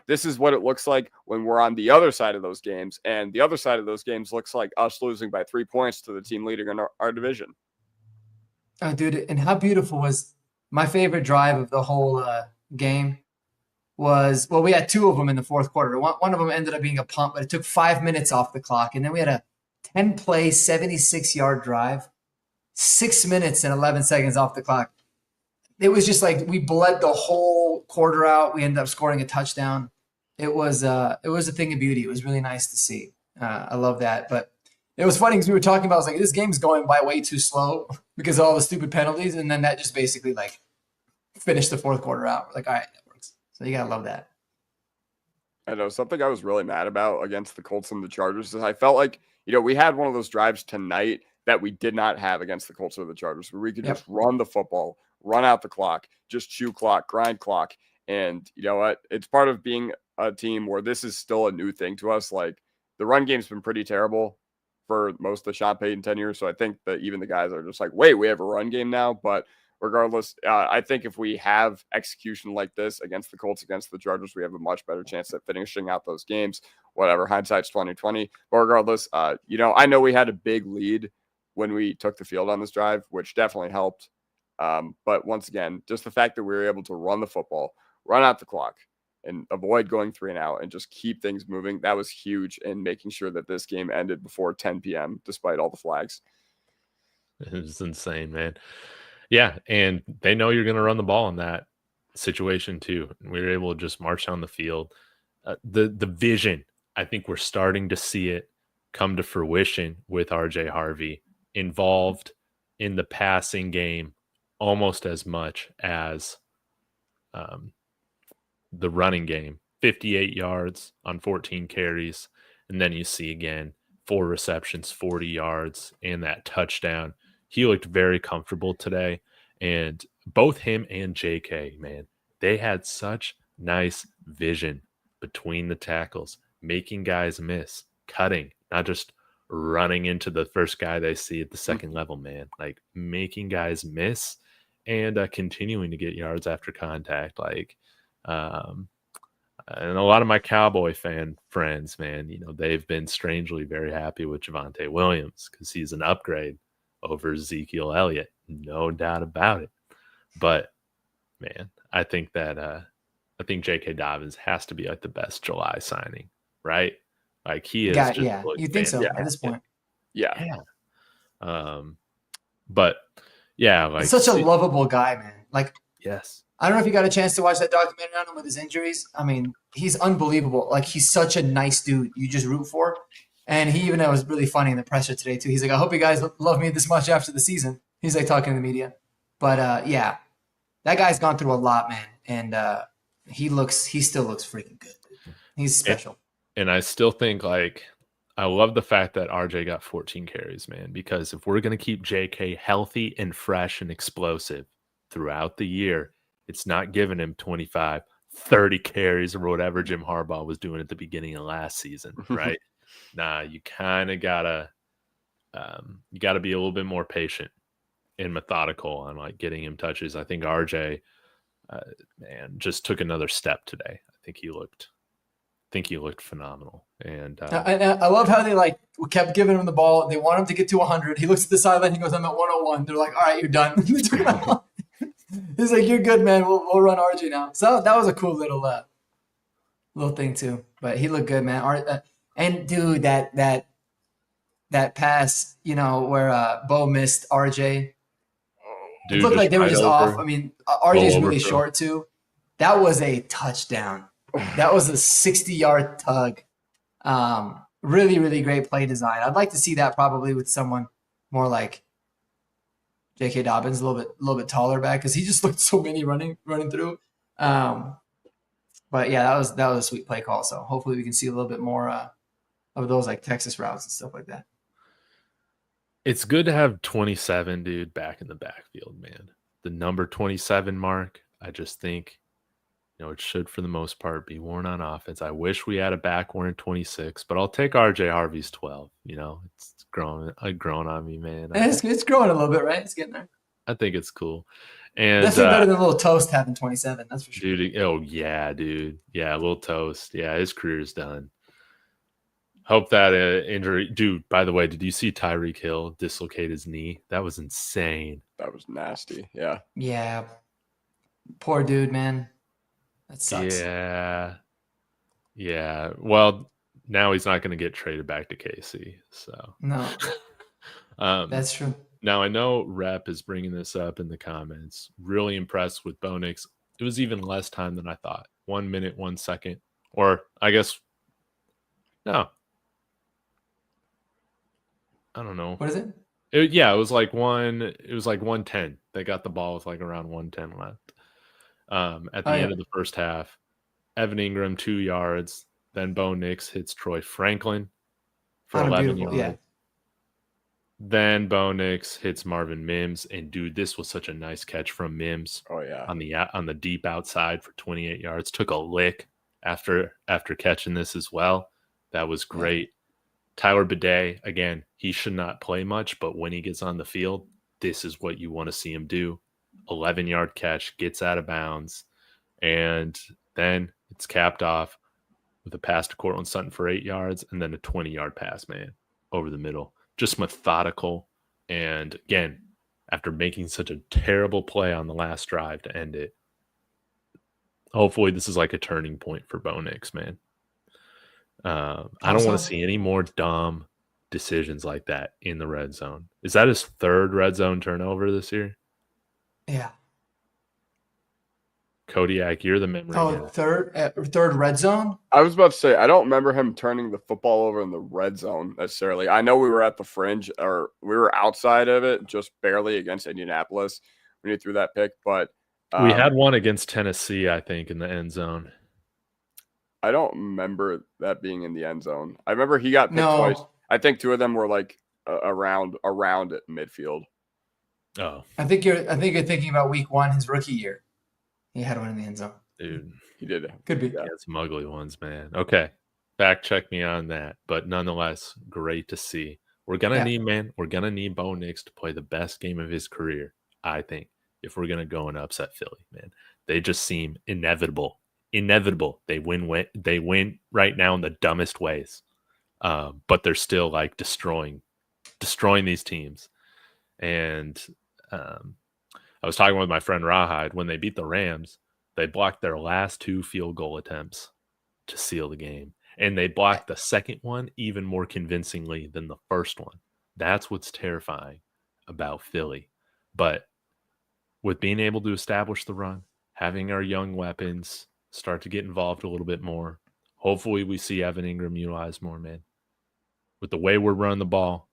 this is what it looks like when we're on the other side of those games. And the other side of those games looks like us losing by 3 points to the team leading in our division. Oh, dude, and how beautiful was my favorite drive of the whole game was, we had 2 of them in the fourth quarter. One of them ended up being a punt, but it took 5 minutes off the clock. And then we had a 10-play, 76-yard drive, 6 minutes and 11 seconds off the clock. It was just like we bled the whole quarter out. We ended up scoring a touchdown. It was a thing of beauty. It was really nice to see. I love that. But it was funny because we were talking about, I was like, this game's going by way too slow because of all the stupid penalties. And then that just basically like finished the fourth quarter out. We're like, all right. So you got to love that. I know something I was really mad about against the Colts and the Chargers is I felt like, we had one of those drives tonight that we did not have against the Colts or the Chargers where we could just run the football, run out the clock, just chew clock, grind clock. And you know what? It's part of being a team where this is still a new thing to us. Like the run game's been pretty terrible for most of the Sean Payton tenure. So I think that even the guys are just like, wait, we have a run game now. But regardless, I think if we have execution like this against the Colts, against the Chargers, we have a much better chance at finishing out those games. Whatever, hindsight's 2020. But regardless, I know we had a big lead when we took the field on this drive, which definitely helped. But once again, just the fact that we were able to run the football, run out the clock, and avoid going 3 and out and just keep things moving. That was huge in making sure that this game ended before 10 p.m. despite all the flags. It was insane, man. Yeah, and they know you're going to run the ball in that situation too. We were able to just march down the field. The vision, I think we're starting to see it come to fruition with RJ Harvey involved in the passing game almost as much as the running game. 58 yards on 14 carries, and then you see again 4 receptions, 40 yards, and that touchdown. He looked very comfortable today, and both him and JK, man, they had such nice vision between the tackles, making guys miss, cutting, not just running into the first guy they see at the second level, man, like making guys miss and continuing to get yards after contact. Like, and a lot of my Cowboy fan friends, man, you know, they've been strangely very happy with Javonte Williams because he's an upgrade over Ezekiel Elliott. No doubt about it. But, man, I think J.K. Dobbins has to be like the best July signing, right? Like he is. You think so at this point? Yeah. But yeah, like he's such a lovable guy, man. Like, yes. I don't know if you got a chance to watch that documentary on him with his injuries. I mean, he's unbelievable. Like, he's such a nice dude. You just root for. And he even was really funny in the presser today too. He's like, I hope you guys love me this much after the season. He's like talking to the media. But yeah, that guy's gone through a lot, man. And he still looks freaking good. He's special. And I still think, like, I love the fact that RJ got 14 carries, man, because if we're going to keep JK healthy and fresh and explosive throughout the year, it's not giving him 25, 30 carries or whatever Jim Harbaugh was doing at the beginning of last season, right? Nah, you kind of gotta be a little bit more patient and methodical on like getting him touches. I think RJ, man, just took another step today. I think he looked phenomenal. And I love how they like kept giving him the ball. They want him to get to 100. He looks at the sideline. He goes, "I'm at 101." They're like, "All right, you're done." He's like, "You're good, man. We'll run RJ now." So that was a cool little thing too. But he looked good, man. And dude, that pass, you know, where Bo missed RJ. Dude, it looked like they were just off. I mean, RJ's really overthrow. short too. That was a touchdown. That was a 60-yard tug. Really, really great play design. I'd like to see that probably with someone more like J.K. Dobbins, a little bit taller back, because he just looked so many running through. But yeah, that was a sweet play call. So hopefully we can see a little bit more of those like Texas routes and stuff like that. It's good to have 27, dude, back in the backfield, man. The number 27 mark, I just think, you know, it should for the most part be worn on offense. I wish we had a back wearing 26, but I'll take RJ Harvey's 12. You know, it's grown on me, man. It's growing a little bit, right? It's getting there. I think it's cool. And definitely better than a little Toast having 27. That's for sure. Dude, oh yeah, dude. Yeah, Little Toast. Yeah, his career's done. Hope that injury. Dude, by the way, did you see Tyreek Hill dislocate his knee? That was insane. That was nasty. Yeah. Yeah. Poor dude, man. That sucks. Yeah. Well, now he's not going to get traded back to KC. So no, that's true. Now I know Rep is bringing this up in the comments. Really impressed with Bo Nix. It was even less time than I thought. 1 minute, 1 second, or I guess no. I don't know. What is it? It was like 110. They got the ball with like around 110 left. At the end of the first half, Evan Ingram 2 yards. Then Bo Nix hits Troy Franklin for 11 yards. Yeah. Then Bo Nix hits Marvin Mims, and dude, this was such a nice catch from Mims. Oh yeah, on the deep outside for 28 yards. Took a lick after catching this as well. That was great. Yeah. Tyler Bidet, again, he should not play much, but when he gets on the field, this is what you want to see him do. 11-yard catch, gets out of bounds, and then it's capped off with a pass to Cortland Sutton for 8 yards, and then a 20-yard pass, man, over the middle. Just methodical. And again, after making such a terrible play on the last drive to end it, Hopefully this is like a turning point for Bo Nix, man. I don't want to So? see any more dumb decisions like that in the red zone. Is that his third red zone turnover this year? Yeah. Kodiak, you're the memory Oh, guy. third red zone. I was about to say, I don't remember him turning the football over in the red zone necessarily. I know we were at the fringe, or we were outside of it, just barely against Indianapolis when he threw that pick. But We had one against Tennessee, I think, in the end zone. I don't remember that being in the end zone. I remember he got picked No. twice. I think two of them were like around at midfield. Oh, I think you're thinking about week 1, his rookie year. He had one in the end zone. dude. He did. Could be. He had some ugly ones, man. Okay. Fact check me on that. But nonetheless, great to see. We're going to need Bo Nix to play the best game of his career, I think, if we're going to go and upset Philly, man. They just seem inevitable. They win right now in the dumbest ways. But they're still like destroying these teams. And I was talking with my friend Rawhide. When they beat the Rams, they blocked their last 2 field goal attempts to seal the game. And they blocked the second one even more convincingly than the first one. That's what's terrifying about Philly. But with being able to establish the run, having our young weapons start to get involved a little bit more, hopefully we see Evan Ingram utilized more, man. With the way we're running the ball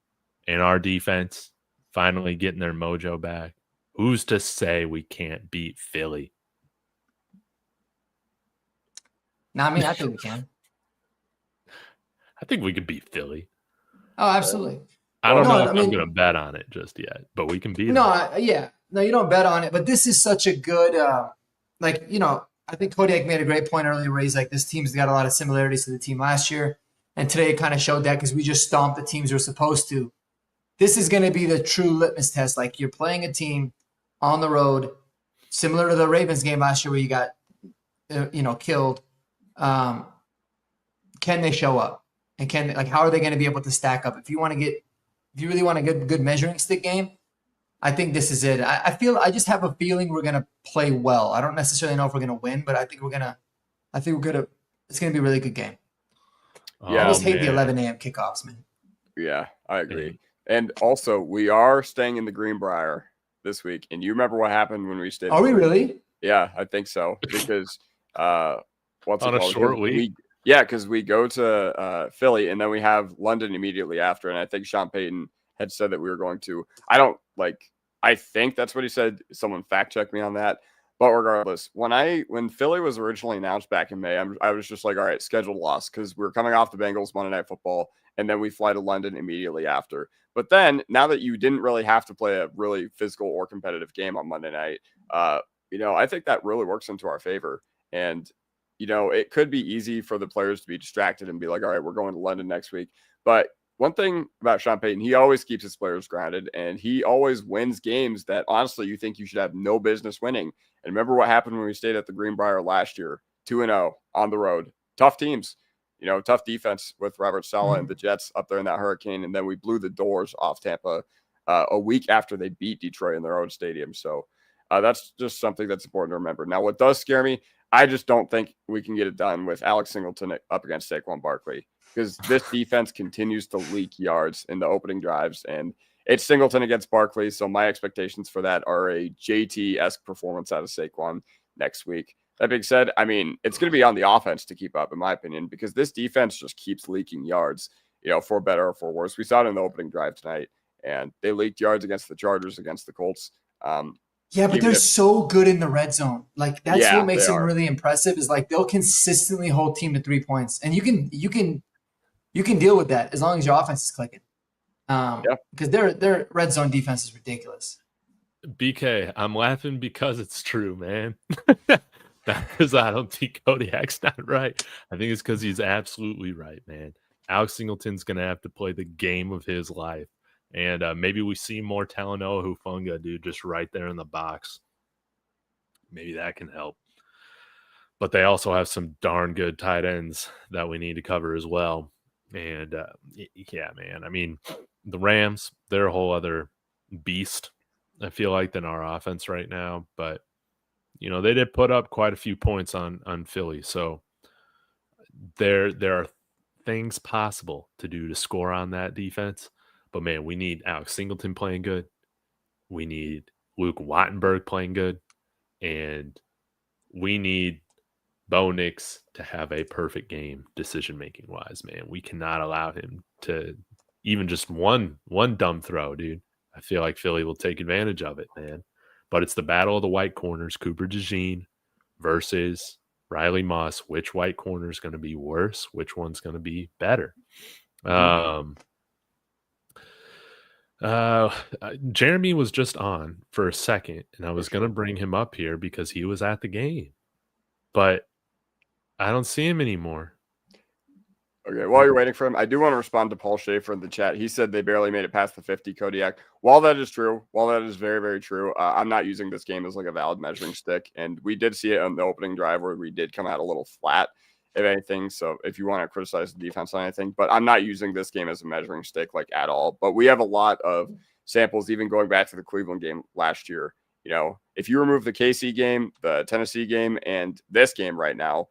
and our defense finally getting their mojo back, who's to say we can't beat Philly? No, I mean, I think we can. I think we could beat Philly. Oh, absolutely. I don't know if I I'm mean- going to bet on it just yet, but we can beat them. No, yeah. No, you don't bet on it. But this is such a good, I think Kodiak made a great point earlier where he's like, this team's got a lot of similarities to the team last year. And today it kind of showed that because we just stomped the teams we're supposed to. This is going to be the true litmus test. Like, you're playing a team on the road, similar to the Ravens game last year where you got, killed. Can they show up? And how are they going to be able to stack up? If you really want a good measuring stick game, I think this is it. I just have a feeling we're going to play well. I don't necessarily know if we're going to win, but I think it's going to be a really good game. Yeah, I just hate the man. 11 a.m. kickoffs, man. Yeah, I agree. And also, we are staying in the Greenbrier this week. And you remember what happened when we stayed? Are we really? Yeah, I think so. Because what's On it a called? short week? Yeah, because we go to Philly and then we have London immediately after. And I think Sean Payton had said that we were going to. I think that's what he said. Someone fact check me on that. But regardless, when Philly was originally announced back in May, I was just like, all right, scheduled loss, because we were coming off the Bengals Monday Night Football, and then we fly to London immediately after. But then, now that you didn't really have to play a really physical or competitive game on Monday night, I think that really works into our favor. And it could be easy for the players to be distracted and be like, all right, we're going to London next week. But one thing about Sean Payton, he always keeps his players grounded, and he always wins games that honestly you think you should have no business winning. And remember what happened when we stayed at the Greenbrier last year, 2-0 on the road. Tough teams, tough defense with Robert Saleh and the Jets up there in that hurricane. And then we blew the doors off Tampa a week after they beat Detroit in their own stadium. So that's just something that's important to remember. Now, what does scare me, I just don't think we can get it done with Alex Singleton up against Saquon Barkley, because this defense continues to leak yards in the opening drives, and it's Singleton against Barkley. So my expectations for that are a JT-esque performance out of Saquon next week. That being said, I mean, it's going to be on the offense to keep up, in my opinion, because this defense just keeps leaking yards, for better or for worse. We saw it in the opening drive tonight, and they leaked yards against the Chargers, against the Colts. Yeah, but they're so good in the red zone. Like, that's what makes them are. really impressive, is like they'll consistently hold team to 3 points. And you can deal with that as long as your offense is clicking. Because their red zone defense is ridiculous. BK, I'm laughing because it's true, man. Not because I don't think Kodiak's not right. I think it's because he's absolutely right, man. Alex Singleton's going to have to play the game of his life. And maybe we see more Talanoa Hufanga, dude, just right there in the box. Maybe that can help. But they also have some darn good tight ends that we need to cover as well. And, yeah, man, I mean, the Rams, they're a whole other beast, I feel like, than our offense right now. But they did put up quite a few points on Philly. So there are things possible to do to score on that defense. But man, we need Alex Singleton playing good. We need Luke Wattenberg playing good. And we need Bo Nix to have a perfect game decision-making wise, man. We cannot allow him to even just one dumb throw, dude. I feel like Philly will take advantage of it, man. But it's the battle of the white corners, Cooper DeJean versus Riley Moss. Which white corner is going to be worse? Which one's going to be better? Jeremy was just on for a second, and I was going to bring him up here because he was at the game. But I don't see him anymore. Okay, while you're waiting for him, I do want to respond to Paul Schaefer in the chat. He said they barely made it past the 50 Kodiak. While that is true, while that is very, very true, I'm not using this game as like a valid measuring stick. And we did see it on the opening drive where we did come out a little flat, if anything. So if you want to criticize the defense on anything, but I'm not using this game as a measuring stick like at all. But we have a lot of samples, even going back to the Cleveland game last year. If you remove the KC game, the Tennessee game, and this game right now,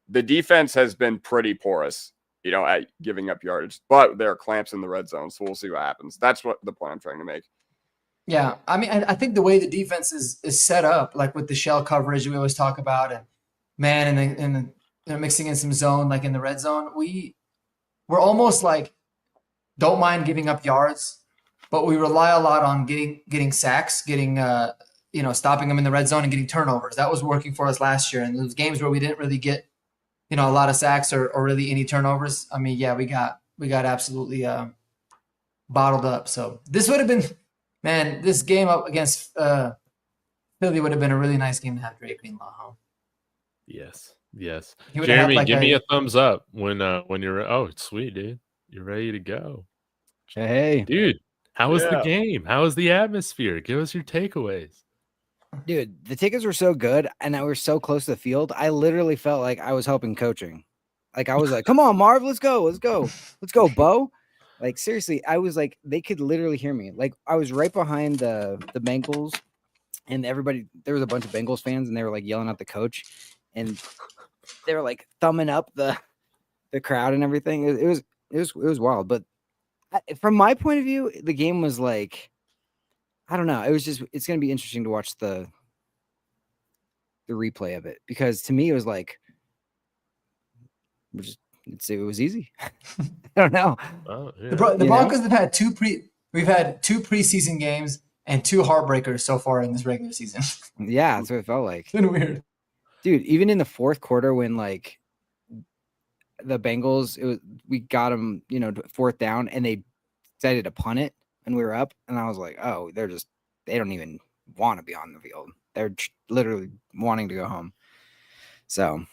the defense has been pretty porous, at giving up yardage, but there are clamps in the red zone. So we'll see what happens. That's what the point I'm trying to make. Yeah. I mean, I think the way the defense is set up, like with the shell coverage we always talk about, and man, and mixing in some zone, like in the red zone, we're almost like don't mind giving up yards, but we rely a lot on getting sacks, stopping them in the red zone and getting turnovers. That was working for us last year. And those games where we didn't really get, a lot of sacks or really any turnovers. I mean, yeah, we got absolutely bottled up. So this would have been, man, this game up against Philly would have been a really nice game to have Drake Greenlaw home. Yes. Jeremy, give me a thumbs up when you're. Oh, it's sweet, dude. You're ready to go. Hey, dude. How was the game? How was the atmosphere? Give us your takeaways. Dude, the tickets were so good and I was so close to the field. I literally felt like I was helping coaching. Like I was like, come on, Marv, let's go, Bo. Like seriously, I was like, they could literally hear me. Like I was right behind the Bengals, and everybody. There was a bunch of Bengals fans, and they were like yelling at the coach, and they were like thumbing up the crowd and everything. It was wild. But from my point of view, the game was like, I don't know. It's going to be interesting to watch the replay of it, because to me it was like, it was easy. I don't know. Oh, yeah. The Broncos have had we've had two preseason games and two heartbreakers so far in this regular season. Yeah, that's what it felt like. It's been weird. Dude, even in the fourth quarter when like the Bengals, we got them, fourth down, and they decided to punt it and we were up, and I was like, oh, they don't even want to be on the field. They're literally wanting to go home. So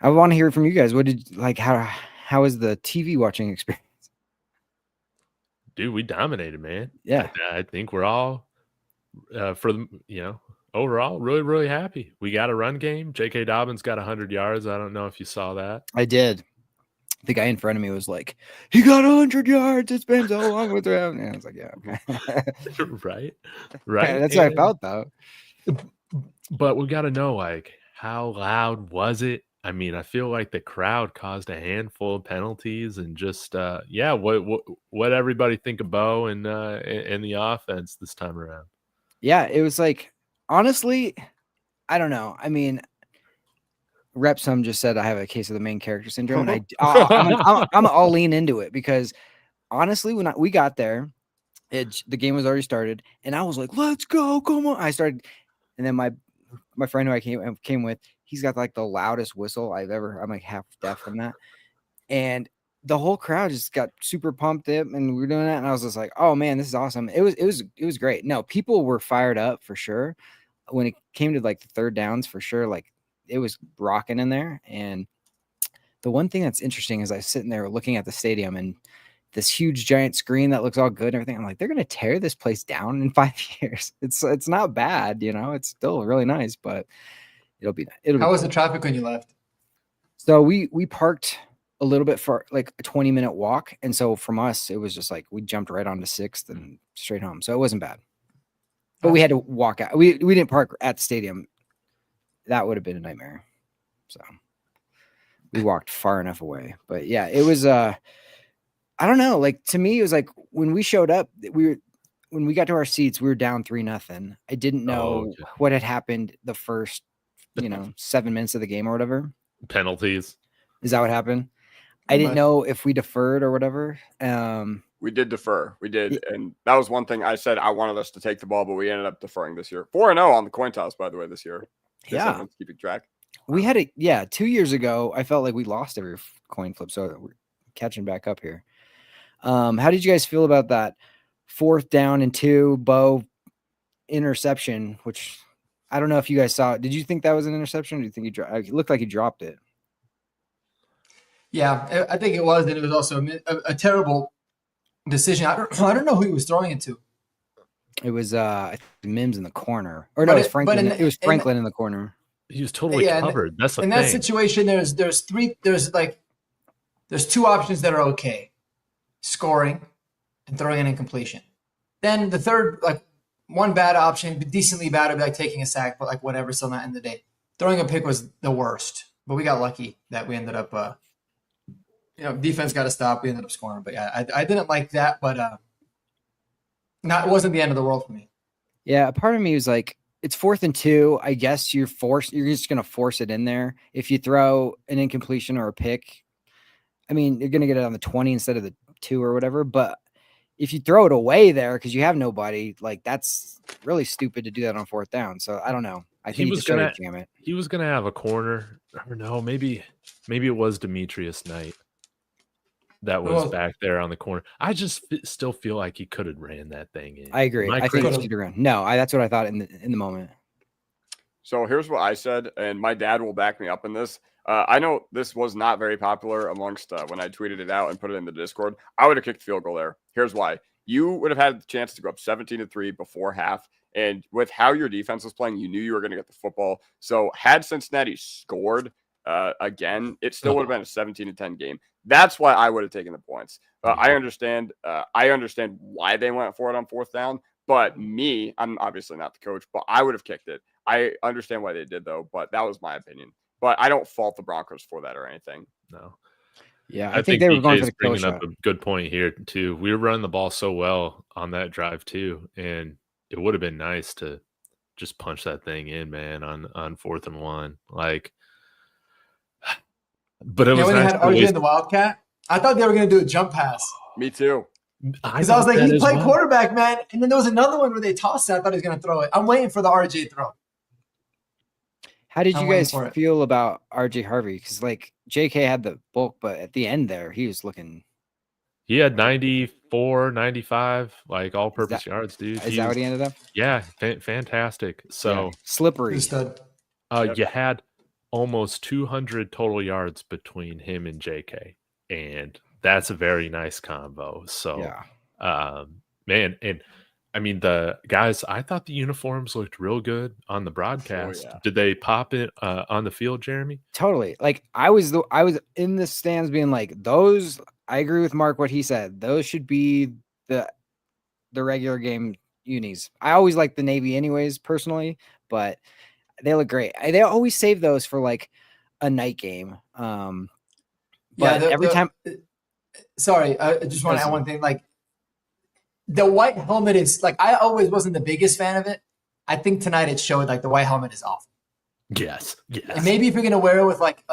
I want to hear from you guys. What did how was the TV watching experience? Dude, we dominated, man. Yeah. I think we're all overall really, really happy. We got a run game. J.K. Dobbins got 100 yards. I don't know if you saw that. I did. The guy in front of me was like, he got 100 yards. It's been so long with him. And I was like, yeah, okay. Right. That's how I felt, though. But we got to know, like, how loud was it? I mean, I feel like the crowd caused a handful of penalties, and just what everybody think of Bo and the offense this time around. Yeah, it was like, honestly, I don't know. I mean, Repsum just said I have a case of the main character syndrome, and I'm all lean into it, because honestly, when we got there, the game was already started, and I was like, "Let's go, come on!" I started, and then my friend who I came with, he's got like the loudest whistle I've ever. I'm like half deaf from that, and the whole crowd just got super pumped up, and we were doing that, and I was just like, "Oh man, this is awesome!" It was great. No, people were fired up for sure when it came to like the third downs, for sure. Like it was rocking in there. And the one thing that's interesting is I was sitting there looking at the stadium and this huge giant screen that looks all good and everything. I'm like, they're going to tear this place down in 5 years. It's not bad, it's still really nice, but it'll be. How was the traffic when you left? So we parked a little bit far, like a 20-minute walk. And so from us, it was just like, we jumped right onto 6th and straight home. So it wasn't bad. but we had to walk out. We didn't park at the stadium. That would have been a nightmare. So we walked far enough away. But yeah, it was I don't know. Like to me, it was like when we showed up, when we got to our seats, we were down 3-0. I didn't know what had happened the first, 7 minutes of the game or whatever. Penalties. Is that what happened? I didn't know if we deferred or whatever. We did defer. We did. And that was one thing I said I wanted us to take the ball, but we ended up deferring this year. 4-0 on the coin toss, by the way, this year. Yeah. Keeping track. We had it. Yeah. 2 years ago, I felt like we lost every coin flip. So we're catching back up here. How did you guys feel about that 4th down and 2 Bo interception, which I don't know if you guys saw it. Did you think that was an interception? Or do you think it looked like he dropped it? Yeah, I think it was. And it was also a terrible decision. I don't know who he was throwing it to. It was Mims in the corner. Or no, it was Franklin. It was Franklin in the corner. He was totally covered. That's the thing. In that situation, there's 2 options that are okay. Scoring and throwing an incompletion. Then the third, like one bad option, but decently bad, would be like taking a sack, but like whatever, still not in the day. Throwing a pick was the worst, but we got lucky that we ended up, defense got to stop. We ended up scoring, but yeah, I didn't like that, but it wasn't the end of the world for me. Yeah, a part of me was like, it's 4th and 2. I guess you're just gonna force it in there. If you throw an incompletion or a pick, I mean, you're gonna get it on the 20 instead of the 2 or whatever. But if you throw it away there because you have nobody, like that's really stupid to do that on 4th down. So I don't know. I think he was gonna jam it. He was gonna have a corner, or no, maybe it was Demetrius Knight that was back there on the corner. I just still feel like he could have ran that thing in. I agree. I think he should have ran. No, that's what I thought in the moment. So here's what I said, and my dad will back me up in this. I know this was not very popular amongst when I tweeted it out and put it in the Discord. I would have kicked field goal there. Here's why. You would have had the chance to go up 17-3 before half. And with how your defense was playing, you knew you were going to get the football. So had Cincinnati scored again, it still would have been a 17-10 game. That's why I would have taken the points. I understand. I understand why they went for it on 4th down. But me, I'm obviously not the coach, but I would have kicked it. I understand why they did, though. But that was my opinion. But I don't fault the Broncos for that or anything. No. Yeah, I think they were going for the bringing up a good point here too. We were running the ball so well on that drive too, and it would have been nice to just punch that thing in, man, on 4th and 1. Like, but it was when nice they had RJ in the Wildcat. I thought they were going to do a jump pass. Me too. Because I was like, he played quarterback, man. And then there was another one where they tossed it. I thought he was going to throw it. I'm waiting for the RJ throw. How did you guys feel about RJ Harvey? Because like JK had the bulk, but at the end there, he was looking. He had 94, 95, like all-purpose yards, dude. Is that what he ended up? Yeah, fantastic. So yeah. Slippery. You had almost 200 total yards between him and JK, and that's a very nice combo. So, man, and I mean, the guys, I thought the uniforms looked real good on the broadcast. Oh, yeah. Did they pop it on the field, Jeremy? Totally. Like I was in the stands being like, those, I agree with Mark, what he said. Those should be the regular game unis. I always like the Navy anyways, personally, but they look great. They always save those for like a night game. But every time. Sorry, I just want to add one thing. Like, the white helmet is like, I always wasn't the biggest fan of it. I think tonight it showed like the white helmet is awful. Yes. And maybe if you're gonna wear it with like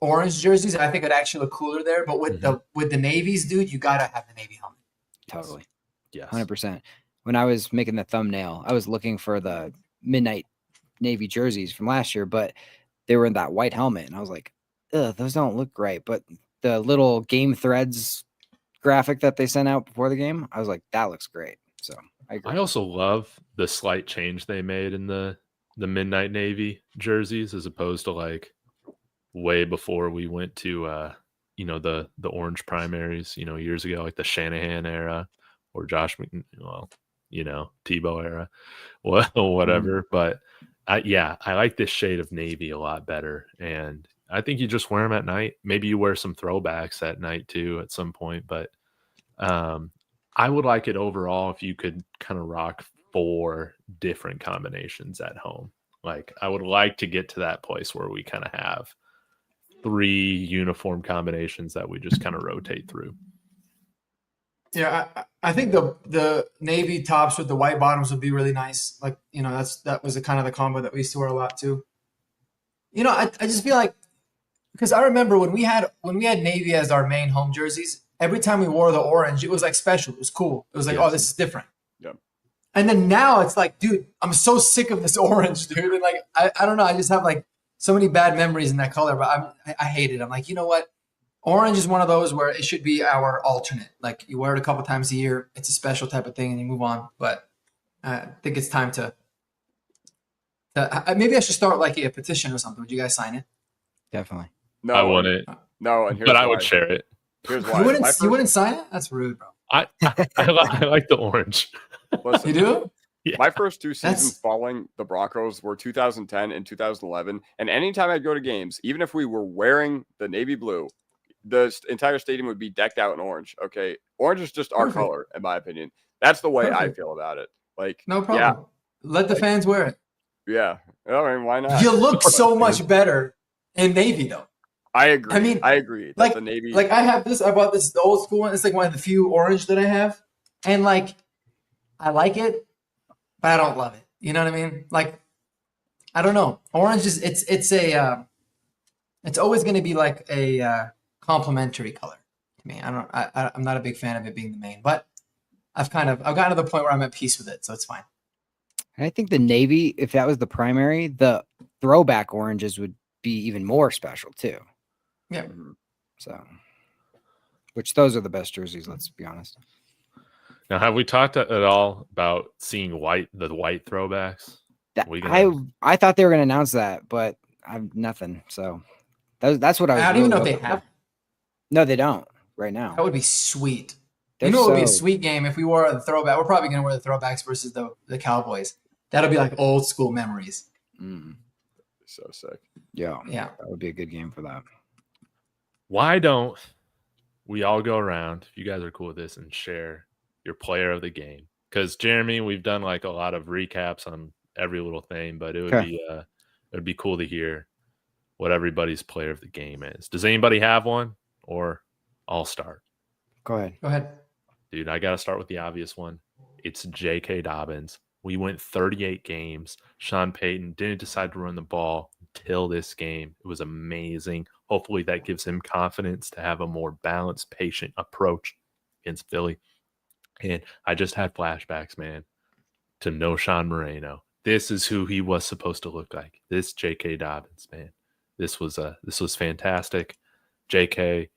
orange jerseys, I think it'd actually look cooler there. But with the navies, dude, you gotta have the Navy helmet. Totally. Yes. 100%. When I was making the thumbnail, I was looking for the midnight Navy jerseys from last year, but they were in that white helmet, and I was like, ugh, those don't look right. But the little game threads graphic that they sent out before the game, I was like, that looks great. So I agree. I also love the slight change they made in the midnight Navy jerseys, as opposed to like way before we went to the orange primaries, years ago, like the Shanahan era or Tebow era, whatever. But I like this shade of navy a lot better, and I think you just wear them at night. Maybe you wear some throwbacks at night too at some point, but I would like it overall if you could kind of rock 4 different combinations at home. Like, I would like to get to that place where we kind of have 3 uniform combinations that we just kind of rotate through. Yeah, I think the navy tops with the white bottoms would be really nice. Like, that was kind of the combo that we used to wear a lot too. I just feel like, because I remember when we had navy as our main home jerseys, every time we wore the orange, it was like special. It was cool. It was like, oh, this is different. Yeah. And then now it's like, dude, I'm so sick of this orange, dude. And like, I don't know. I just have like so many bad memories in that color, but I hate it. I'm like, you know what? Orange is one of those where it should be our alternate. Like, you wear it a couple times a year. It's a special type of thing and you move on. But I think it's time to maybe I should start like a petition or something. Would you guys sign it? Definitely. No, I want it. No, and here's But I why. would share it. Here's why. You wouldn't sign it? That's rude, bro. I like the orange. Listen, You do? Yeah. my first 2 seasons That's- following the Broncos were 2010 and 2011. And anytime I'd go to games, even if we were wearing the navy blue, the entire stadium would be decked out in orange. Okay. Orange is just our Perfect. color, in my opinion. That's the way I Perfect. feel about it. Like, No problem. Let the fans wear it. Yeah. I mean, why not? You look so much better in navy, though. I agree. I mean, I agree. That like- the navy. Like, I bought this, the old school one. It's like one of the few orange that I have. And like, I like it, but I don't love it. You know what I mean? Like, I don't know. Orange is, it's always going to be like a complementary color to me. I'm not a big fan of it being the main, but I've gotten to the point where I'm at peace with it. So it's fine. And I think the navy, if that was the primary, the throwback oranges would be even more special too. Yeah. So, which those are the best jerseys, let's be honest. Now, have we talked at all about seeing the white throwbacks? That, We gonna- I thought they were going to announce that, but I've nothing. So that's what I was. I don't even know if really they have. No, they don't right now. That would be sweet. They're It would be a so- sweet game if we wore the throwback. We're probably going to wear the throwbacks versus the Cowboys. That'll be like old school memories. Mm, so sick. yeah, Yeah. that would be a good game for that. Why don't we all go around, if you guys are cool with this, and share your player of the game? Because Jeremy, we've done like a lot of recaps on every little thing, but it would be cool to hear what everybody's player of the game is. Does anybody have one? Or I'll start. Go ahead. Go ahead. Dude, I got to start with the obvious one. It's J.K. Dobbins. We went 38 games. Sean Payton didn't decide to run the ball until this game. It was amazing. Hopefully that gives him confidence to have a more balanced, patient approach against Philly. And I just had flashbacks, man, to No Sean Moreno. This is who he was supposed to look like. This J.K. Dobbins, man. This was fantastic. J.K.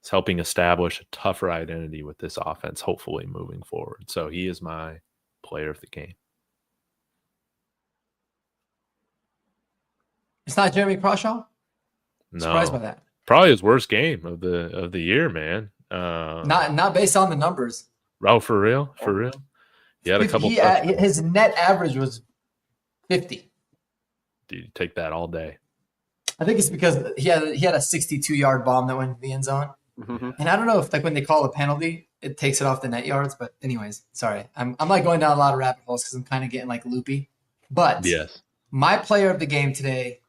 is helping establish a tougher identity with this offense, hopefully moving forward. So he is my player of the game. It's not Jeremy Crawshaw? No, Surprised by that. probably his worst game of the year, man. Not based on the numbers. Oh, for real? For real? He had a couple. His net average was 50. Dude, take that all day. I think it's because he had a 62-yard bomb that went into the end zone. Mhm. And I don't know if like when they call a penalty, it takes it off the net yards. But anyways, sorry. I'm like going down a lot of rabbit holes because I'm kind of getting like loopy. But Yes. my player of the game today,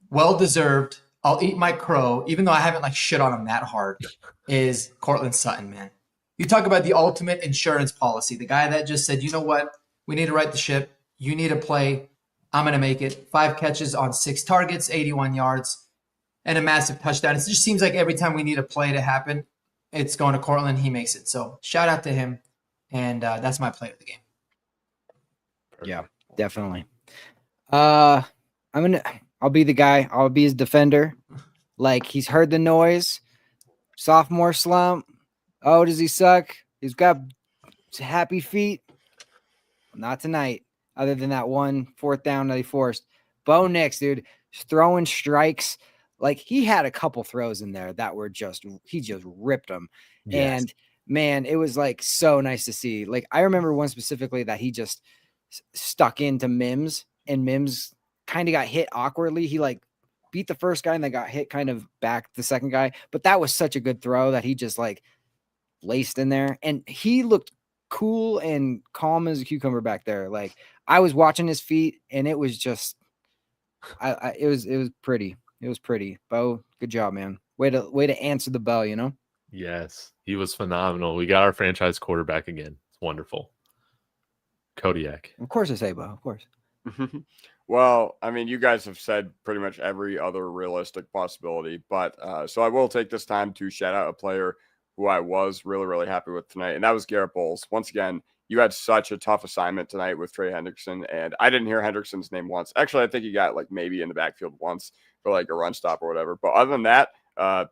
well deserved. I'll eat my crow, even though I haven't like shit on him that hard, is Cortland Sutton, man. You talk about the ultimate insurance policy. The guy that just said, you know what? We need to right the ship. You need to play. I'm going to make it. 5 catches on 6 targets, 81 yards, and a massive touchdown. It just seems like every time we need a play to happen, it's going to Cortland. He makes it. So shout out to him. And that's my player of the game. Yeah, definitely. I'll be the guy. I'll be his defender. Like, he's heard the noise. Sophomore slump. Oh, does he suck? He's got happy feet. Not tonight. Other than that 1 4th down that he forced. Bo Nix, dude, throwing strikes. Like, he had a couple throws in there that were he just ripped them. Yes. And man, it was like so nice to see. Like, I remember one specifically that he just stuck into Mims, and Mims kind of got hit awkwardly. He like beat the first guy and then got hit kind of back the second guy. But that was such a good throw that he just like laced in there, and he looked cool and calm as a cucumber back there. Like I was watching his feet, and it was just, it was pretty. It was pretty. Bo, good job, man. Way to answer the bell. You know. Yes, he was phenomenal. We got our franchise quarterback again. It's wonderful. Kodiak. Of course, I say Bo. Of course. Well, I mean, you guys have said pretty much every other realistic possibility, but so I will take this time to shout out a player who I was really, really happy with tonight, and that was Garrett Bowles. Once again, you had such a tough assignment tonight with Trey Hendrickson, and I didn't hear Hendrickson's name once. Actually, I think he got like maybe in the backfield once for like a run stop or whatever. But other than that, him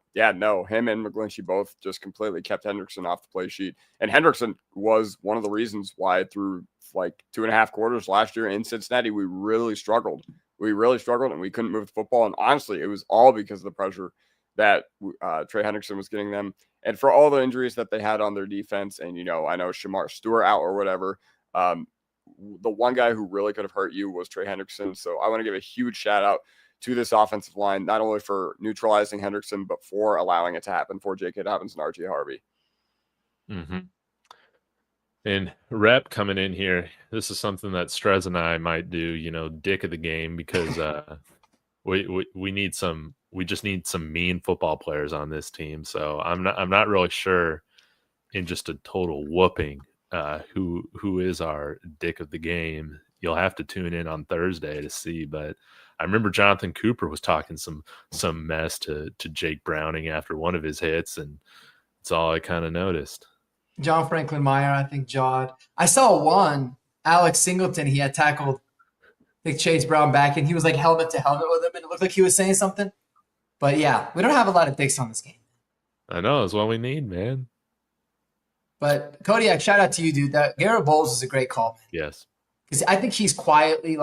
and McGlinchey both just completely kept Hendrickson off the play sheet. And Hendrickson was one of the reasons why through like 2.5 quarters last year in Cincinnati, we really struggled. And we couldn't move the football. And honestly, it was all because of the pressure that Trey Hendrickson was getting them. And for all the injuries that they had on their defense, and, I know Shamar Stewart out or whatever, the one guy who really could have hurt you was Trey Hendrickson. So I want to give a huge shout out to this offensive line, not only for neutralizing Hendrickson, but for allowing it to happen for J.K. Dobbins and R.J. Harvey. Mm-hmm. And Rep coming in here, this is something that Strez and I might do, dick of the game, because we just need some mean football players on this team. So I'm not really sure in just a total whooping who is our dick of the game. You'll have to tune in on Thursday to see, but I remember Jonathan Cooper was talking some mess to Jake Browning after one of his hits, and it's all I kind of noticed. John Franklin Meyer, I think, jawed. I saw one, Alex Singleton, he had tackled, I think, Chase Brown back, and he was like helmet to helmet with him, and it looked like he was saying something. But yeah, we don't have a lot of dicks on this game. I know, it's what we need, man. But Kodiak, shout out to you, dude. That Garrett Bowles is a great call, man. Yes. Because I think he's quietly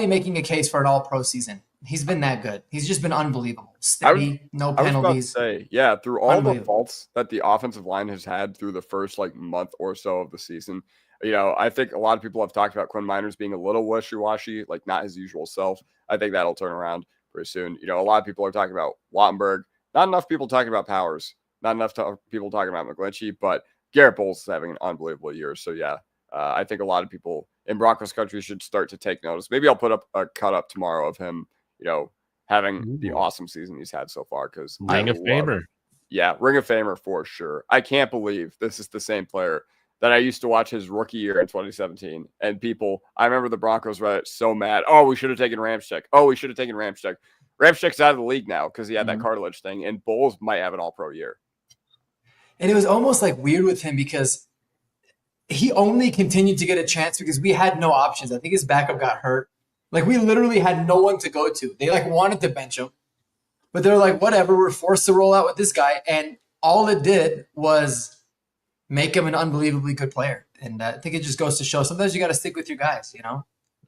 making a case for an all-pro season. He's been that good. He's just been unbelievable. Steady, no penalties. I was about to say, through all the faults that the offensive line has had through the first month or so of the season, I think a lot of people have talked about Quinn Miners being a little wishy-washy, like not his usual self. I think that'll turn around pretty soon. A lot of people are talking about Wattenberg. Not enough people talking about Powers. Not enough people talking about McGlinchey, but Garrett Bowles is having an unbelievable year. So I think a lot of people in Broncos country should start to take notice. Maybe I'll put up a cut up tomorrow of him, having the awesome season he's had so far. Because Ring of Famer. Yeah, Ring of Famer for sure. I can't believe this is the same player that I used to watch his rookie year in 2017. And I remember the Broncos were so mad. Oh, we should have taken Ramczyk. Ramczyk's out of the league now because he had that cartilage thing. And Bowles might have an all-pro year. And it was almost weird with him because he only continued to get a chance because we had no options. I think his backup got hurt. We literally had no one to go to. They wanted to bench him, but they're like, whatever, we're forced to roll out with this guy. And all it did was make him an unbelievably good player. And I think it just goes to show sometimes you got to stick with your guys,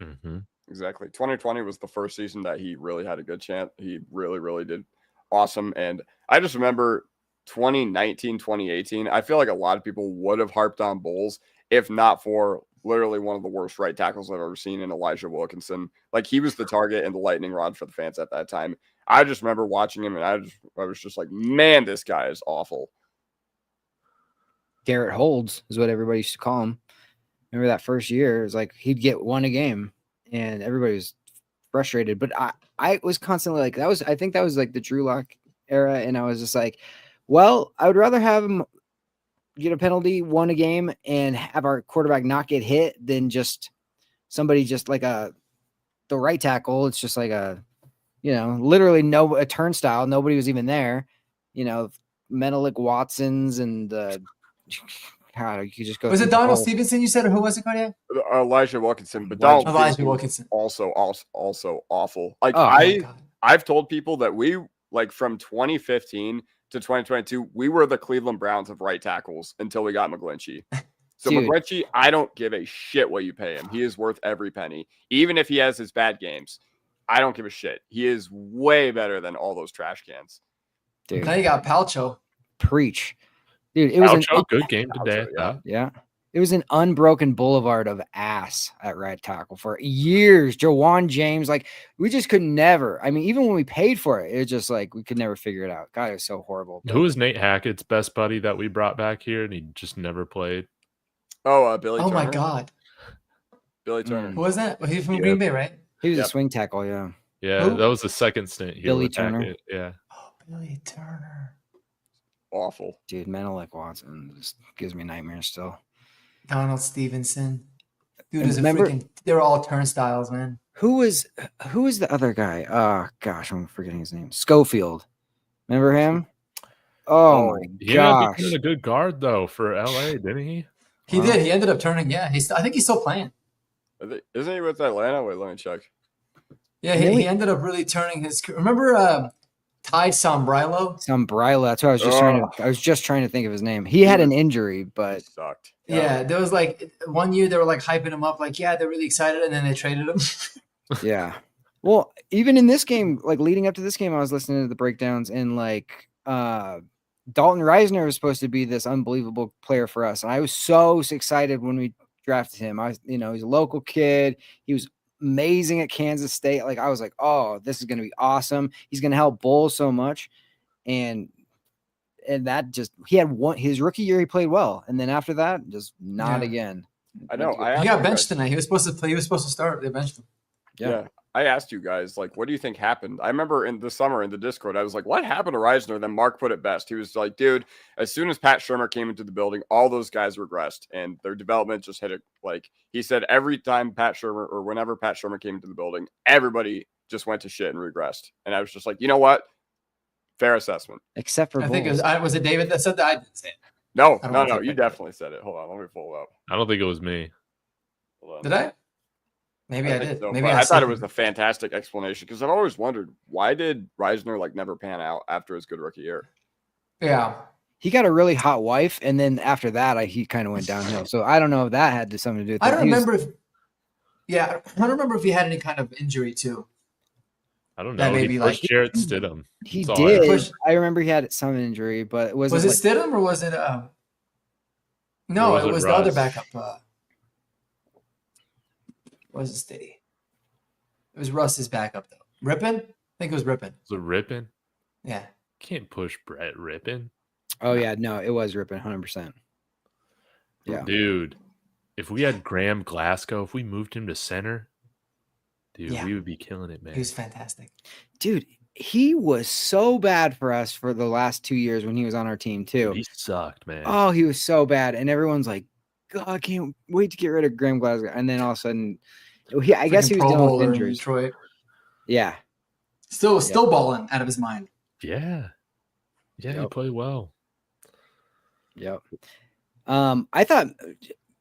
Mm-hmm. Exactly. 2020 was the first season that he really had a good chance. He really, really did awesome. And I just remember 2019, 2018, I feel like a lot of people would have harped on Bowles if not for literally one of the worst right tackles I've ever seen in Elijah Wilkinson. He was the target and the lightning rod for the fans at that time. I just remember watching him, and I was just like, man, this guy is awful. Garrett Holds is what everybody used to call him. Remember that first year? It was he'd get one a game, and everybody was frustrated. But I was constantly I think that was the Drew Lock era, and I was just well, I would rather have him get a penalty, one a game, and have our quarterback not get hit than just somebody just the right tackle. It's just literally a turnstile. Nobody was even there. Menelik Watsons and God, you could just go. Was it Donald Stevenson you said, or who was it, Kodiak? Elijah Wilkinson, but Elijah Wilkinson also awful. I've told people that we from 2015 to 2022, we were the Cleveland Browns of right tackles until we got McGlinchey. So McGlinchey, I don't give a shit what you pay him. He is worth every penny. Even if he has his bad games, I don't give a shit. He is way better than all those trash cans. Dude. Now you got Palcho. Preach. Dude, it was a good game today. Yeah. It was an unbroken boulevard of ass at right tackle for years. Jawan James, like we just could never. I mean, even when we paid for it, it was just like we could never figure it out. God, it was so horrible. Who was Nate Hackett's best buddy that we brought back here, and he just never played? Oh, Billy Oh Turner. my God. Billy Turner. Who was that? Well, he's from Green Bay, right? He was Yep. a swing tackle, yeah. Yeah, Who? that was the second stint here. Billy with Turner. Hackett. Yeah. Oh, Billy Turner. Awful. Dude, Menelik Watson just gives me nightmares still. Donald Stevenson. Dude And is a remember- freaking. They're all turnstiles, man. Who was the other guy? Oh gosh, I'm forgetting his name. Schofield. Remember him? Oh my He ended up gosh. becoming a good guard though for LA, didn't he? He Wow. did. He ended up turning. Yeah, I think he's still playing. Isn't he with Atlanta? Wait, let me check. Yeah, Really? he ended up really turning his. Remember Ty Sombrilo? Sombrilo. That's what I was just trying to. I was just trying to think of his name. He had an injury, He but sucked. Yeah, there was like one year they were like hyping him up, like they're really excited, and then they traded him. yeah. Well, even in this game, like leading up to this game, I was listening to the breakdowns, and like Dalton Reisner was supposed to be this unbelievable player for us, and I was so excited when we drafted him. He's a local kid. He was amazing at Kansas State. Like I was like, oh, this is going to be awesome. He's going to help Bull so much, and that just he had his rookie year he played well, and then after that, just not Yeah. again. I know. He got benched tonight. He was supposed to play. He was supposed to start. They benched him. Yeah. I asked you guys, like, what do you think happened? I remember in the summer in the Discord, I was like, what happened to Reisner? Then Mark put it best. He was like, dude, as soon as Pat Shurmur came into the building, all those guys regressed and their development just hit it. Like he said, every time Pat Shurmur or whenever Pat Shurmur came into the building, everybody just went to shit and regressed. And I was just like, you know what? Fair assessment. Except for I think Bulls. was it David that said that? I didn't say it. No, I don't no, wanna no. take You that. definitely said it. Hold on. Let me pull it up. I don't think it was me. Hold on. Did I? Maybe I think did. so, Maybe but I I thought said it was a fantastic explanation because I've always wondered why did Reisner like never pan out after his good rookie year? Yeah. He got a really hot wife, and then after that, he kind of went downhill. So I don't know if that had something to do with it. I don't He was- remember if. Yeah, I don't remember if he had any kind of injury too. I don't That know. may He be pushed like- Jarrett Stidham. He That's all I did. Push- I remember he had some injury, but it wasn't Was it like, Stidham or was it? Or No, was it it was the other Russ? backup. Was it Stiddy? It was Russ's backup though. Rippin? I think it was Rippin. Was it Rippin? Yeah. Can't push Brett Rippin. oh yeah, no, it was ripping 100%. Yeah. Dude, if we had Graham Glasgow, if we moved him to center, dude, Yeah. we would be killing it, man. He was fantastic. Dude, he was so bad for us for the last 2 years when he was on our team too. Dude, he sucked, man. Oh, he was so bad, and everyone's like, "God, I can't wait to get rid of Graham Glasgow." And then all of a sudden, I guess he Freaking was Pro dealing with Bowler in injuries. Detroit. Yeah, Still balling out of his mind. Yeah. Yeah, he Yep. played well. yep. I thought,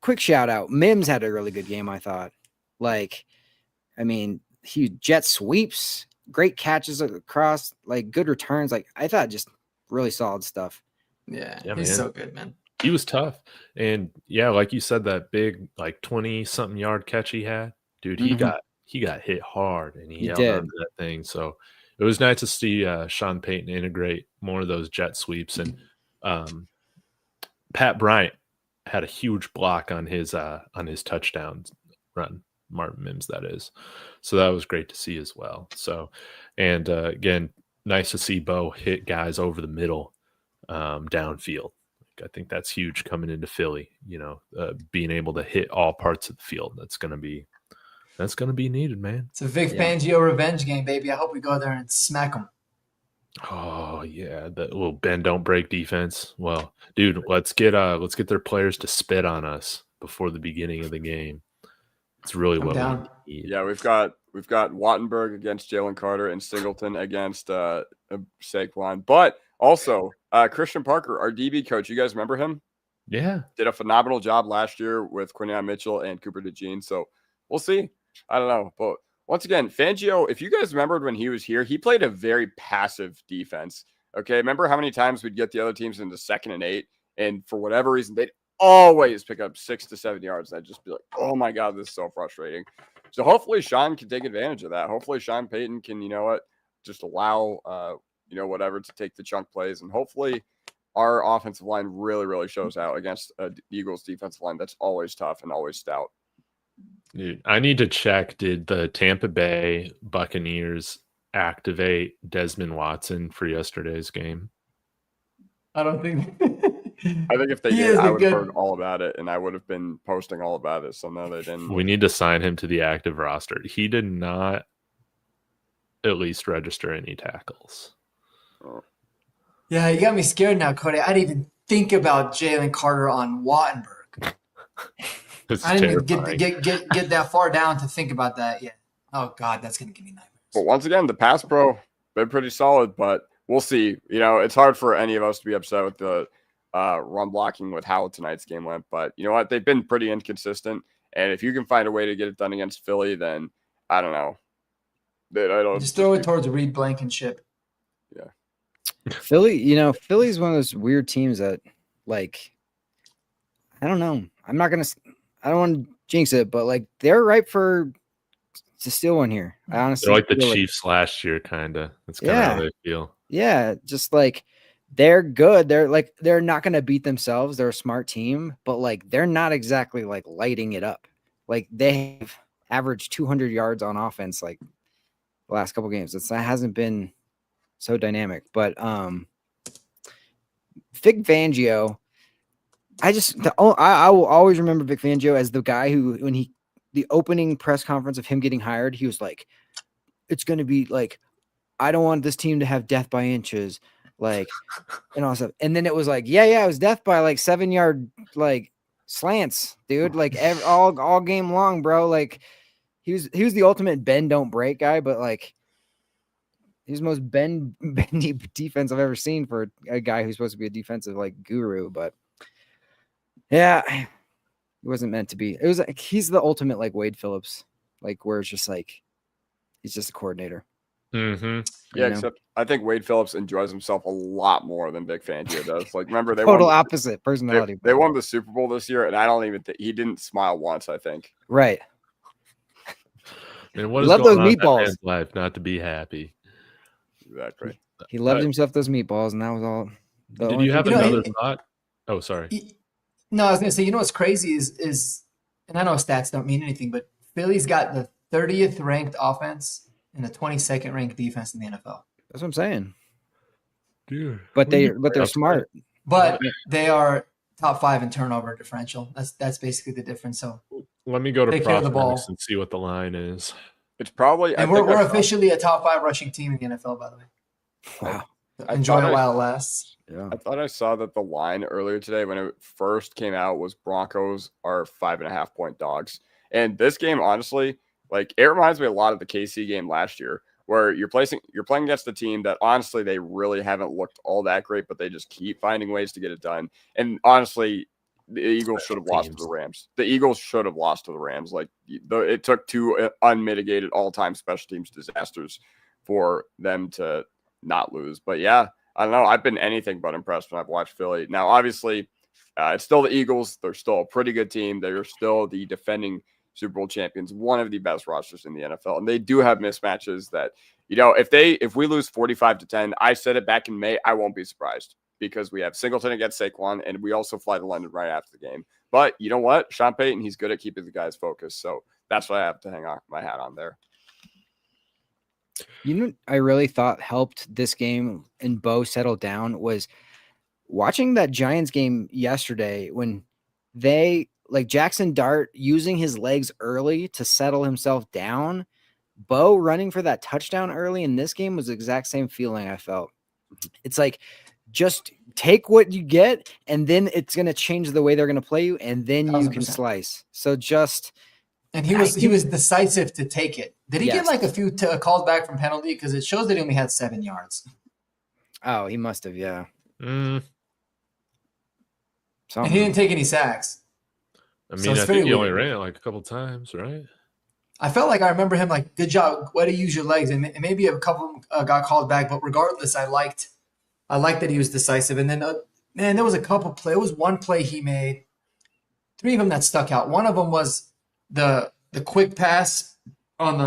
quick shout out, Mims had a really good game. I thought, like, I mean, he jet sweeps, great catches across, like good returns. Like I thought, just really solid stuff. Yeah, Yeah, he's man. so good, man. He was tough. And yeah, like you said, that big, like 20-something yard catch he had, dude, he Mhm. got hit hard and he He held did. on to that thing. So it was nice to see Sean Payton integrate more of those jet sweeps. And Pat Bryant had a huge block on his touchdown run, Martin Mims, that is. So that was great to see as well. So, and again, nice to see Bo hit guys over the middle downfield. I think that's huge coming into Philly, being able to hit all parts of the field. That's going to be needed, man. It's a Vic Yeah. Fangio revenge game, baby. I hope we go there and smack him. Oh yeah, that little bend don't break defense. Well, dude, let's get their players to spit on us before the beginning of the game. It's really I'm what down. we need. Yeah, we've got Wattenberg against Jalen Carter and Singleton against Saquon. But also Christian Parker, our DB coach. You guys remember him? Yeah. Did a phenomenal job last year with Quinion Mitchell and Cooper DeJean. So we'll see. I don't know. But once again, Fangio, if you guys remembered when he was here, he played a very passive defense. Okay. Remember how many times we'd get the other teams into 2nd and 8, and for whatever reason, they'd always pick up 6 to 7 yards. And I'd just be like, oh my God, this is so frustrating. So hopefully Sean can take advantage of that. Hopefully Sean Payton can, just allow, whatever to take the chunk plays. And hopefully our offensive line really, really shows out against the Eagles defensive line. That's always tough and always stout. Dude, I need to check. Did the Tampa Bay Buccaneers activate Desmond Watson for yesterday's game? I don't think. I think if they did, I would have heard all about it, and I would have been posting all about it. So no, they didn't. We need to sign him to the active roster. He did not at least register any tackles. Yeah, you got me scared now, Cody. I didn't even think about Jalen Carter on Wattenberg. I didn't even get that far down to think about that yet. Oh God, that's gonna give me nightmares. But once again, the pass pro been pretty solid, but we'll see. You know, it's hard for any of us to be upset with the run blocking with how tonight's game went. But you know what? They've been pretty inconsistent, and if you can find a way to get it done against Philly, then I don't know. I don't just throw it towards Reed Blankenship. Yeah. Philly's one of those weird teams that, like, I don't know. I don't want to jinx it, but like they're ripe to steal one here. I honestly they're like the Chiefs last year, kind of. That's kind of how they feel. Yeah, just like they're good. They're not going to beat themselves. They're a smart team, but like they're not exactly like lighting it up. Like they have averaged 200 yards on offense like the last couple games. That hasn't been so dynamic. But Vic Fangio, I will always remember Vic Fangio as the guy who, when the opening press conference of him getting hired, he was like, it's going to be like, I don't want this team to have death by inches, like, and all stuff. And then it was like, it was death by like 7-yard like slants, dude. Like all game long, bro. Like he was the ultimate bend don't break guy, but like he's the most bendy defense I've ever seen for a guy who's supposed to be a defensive like guru. But yeah, it wasn't meant to be. It was like he's the ultimate like Wade Phillips, like where it's just like he's just a coordinator. Mm-hmm. Yeah, except I think Wade Phillips enjoys himself a lot more than Vic Fangio does. Like, remember they total opposite personality. They won the Super Bowl this year, and I don't even think he didn't smile once. I think. Right. And what is love going those on in meatballs. that man's life not to be happy? Exactly. He loved himself those meatballs, and that was all. Did you have another thought? Oh, sorry. No, I was going to say, what's crazy is, and I know stats don't mean anything, but Philly's got the 30th ranked offense and the 22nd ranked defense in the NFL. That's what I'm saying. Dude, but they're smart. But they are top 5 in turnover differential. That's basically the difference. So let me go to Prospects and see what the line is. It's probably, and we're officially a top 5 rushing team in the NFL, by the way. Wow. Enjoy it while it lasts. Yeah. I thought I saw that the line earlier today when it first came out was Broncos are 5.5 point dogs. And this game, honestly, like it reminds me a lot of the KC game last year, where you're playing against a team that honestly they really haven't looked all that great, but they just keep finding ways to get it done. And honestly, the Eagles should have lost to the Rams. The Eagles should have lost to the Rams. Like it took 2 unmitigated all-time special teams disasters for them to not lose. But yeah, I don't know. I've been anything but impressed when I've watched Philly. Now, obviously, it's still the Eagles. They're still a pretty good team. They're still the defending Super Bowl champions, one of the best rosters in the NFL. And they do have mismatches that, if we lose 45-10, I said it back in May, I won't be surprised because we have Singleton against Saquon, and we also fly to London right after the game. But you know what? Sean Payton, he's good at keeping the guys focused. So that's what I have to hang on my hat on there. I really thought helped this game and Bo settle down was watching that Giants game yesterday when they like Jackson Dart using his legs early to settle himself down. Bo running for that touchdown early in this game was the exact same feeling I felt. It's like just take what you get, and then it's going to change the way they're going to play you, and then 1,000%. You can slice. So just. And he was decisive to take it. Did he get like a few calls back from penalty? Because it shows that he only had 7 yards. Oh, he must have, yeah. And he didn't take any sacks. I mean, I think he only ran it like a couple times, right? I felt like I remember him like, good job, way to use your legs. And maybe a couple got called back. But regardless, I liked that he was decisive. And then, man, there was a couple play. It was one play he made. 3 of them that stuck out. One of them was the quick pass on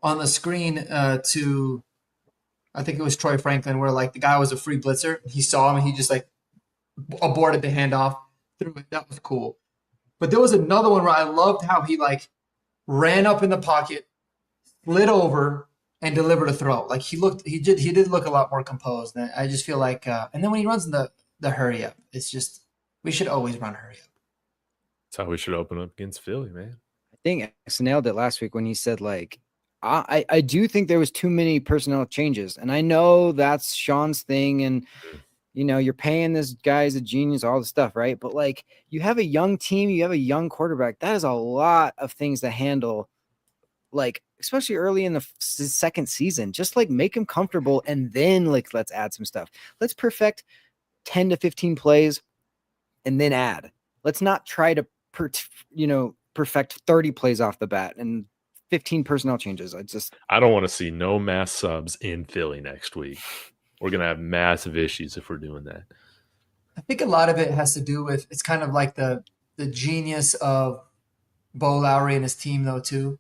the screen to I think it was Troy Franklin, where like the guy was a free blitzer. He saw him and he just like aborted the handoff, threw it. That was cool. But there was another one where I loved how he like ran up in the pocket, slid over, and delivered a throw. Like he did look a lot more composed. And I just feel like, and then when he runs in the hurry up, it's just we should always run hurry up. That's how we should open up against Philly, man. I think X nailed it last week when he said like, I do think there was too many personnel changes, and I know that's Sean's thing, and you know you're paying this guy as a genius, all the stuff, right? But like you have a young team, you have a young quarterback. That is a lot of things to handle, like especially early in the second season. Just like make him comfortable, and then like let's add some stuff. Let's perfect 10 to 15 plays, and then add. Let's not try to perfect 30 plays off the bat and 15 personnel changes. I don't want to see no mass subs in Philly next week. We're going to have massive issues if we're doing that. I think a lot of it has to do with, it's kind of like the genius of Bo Lowry and his team though too.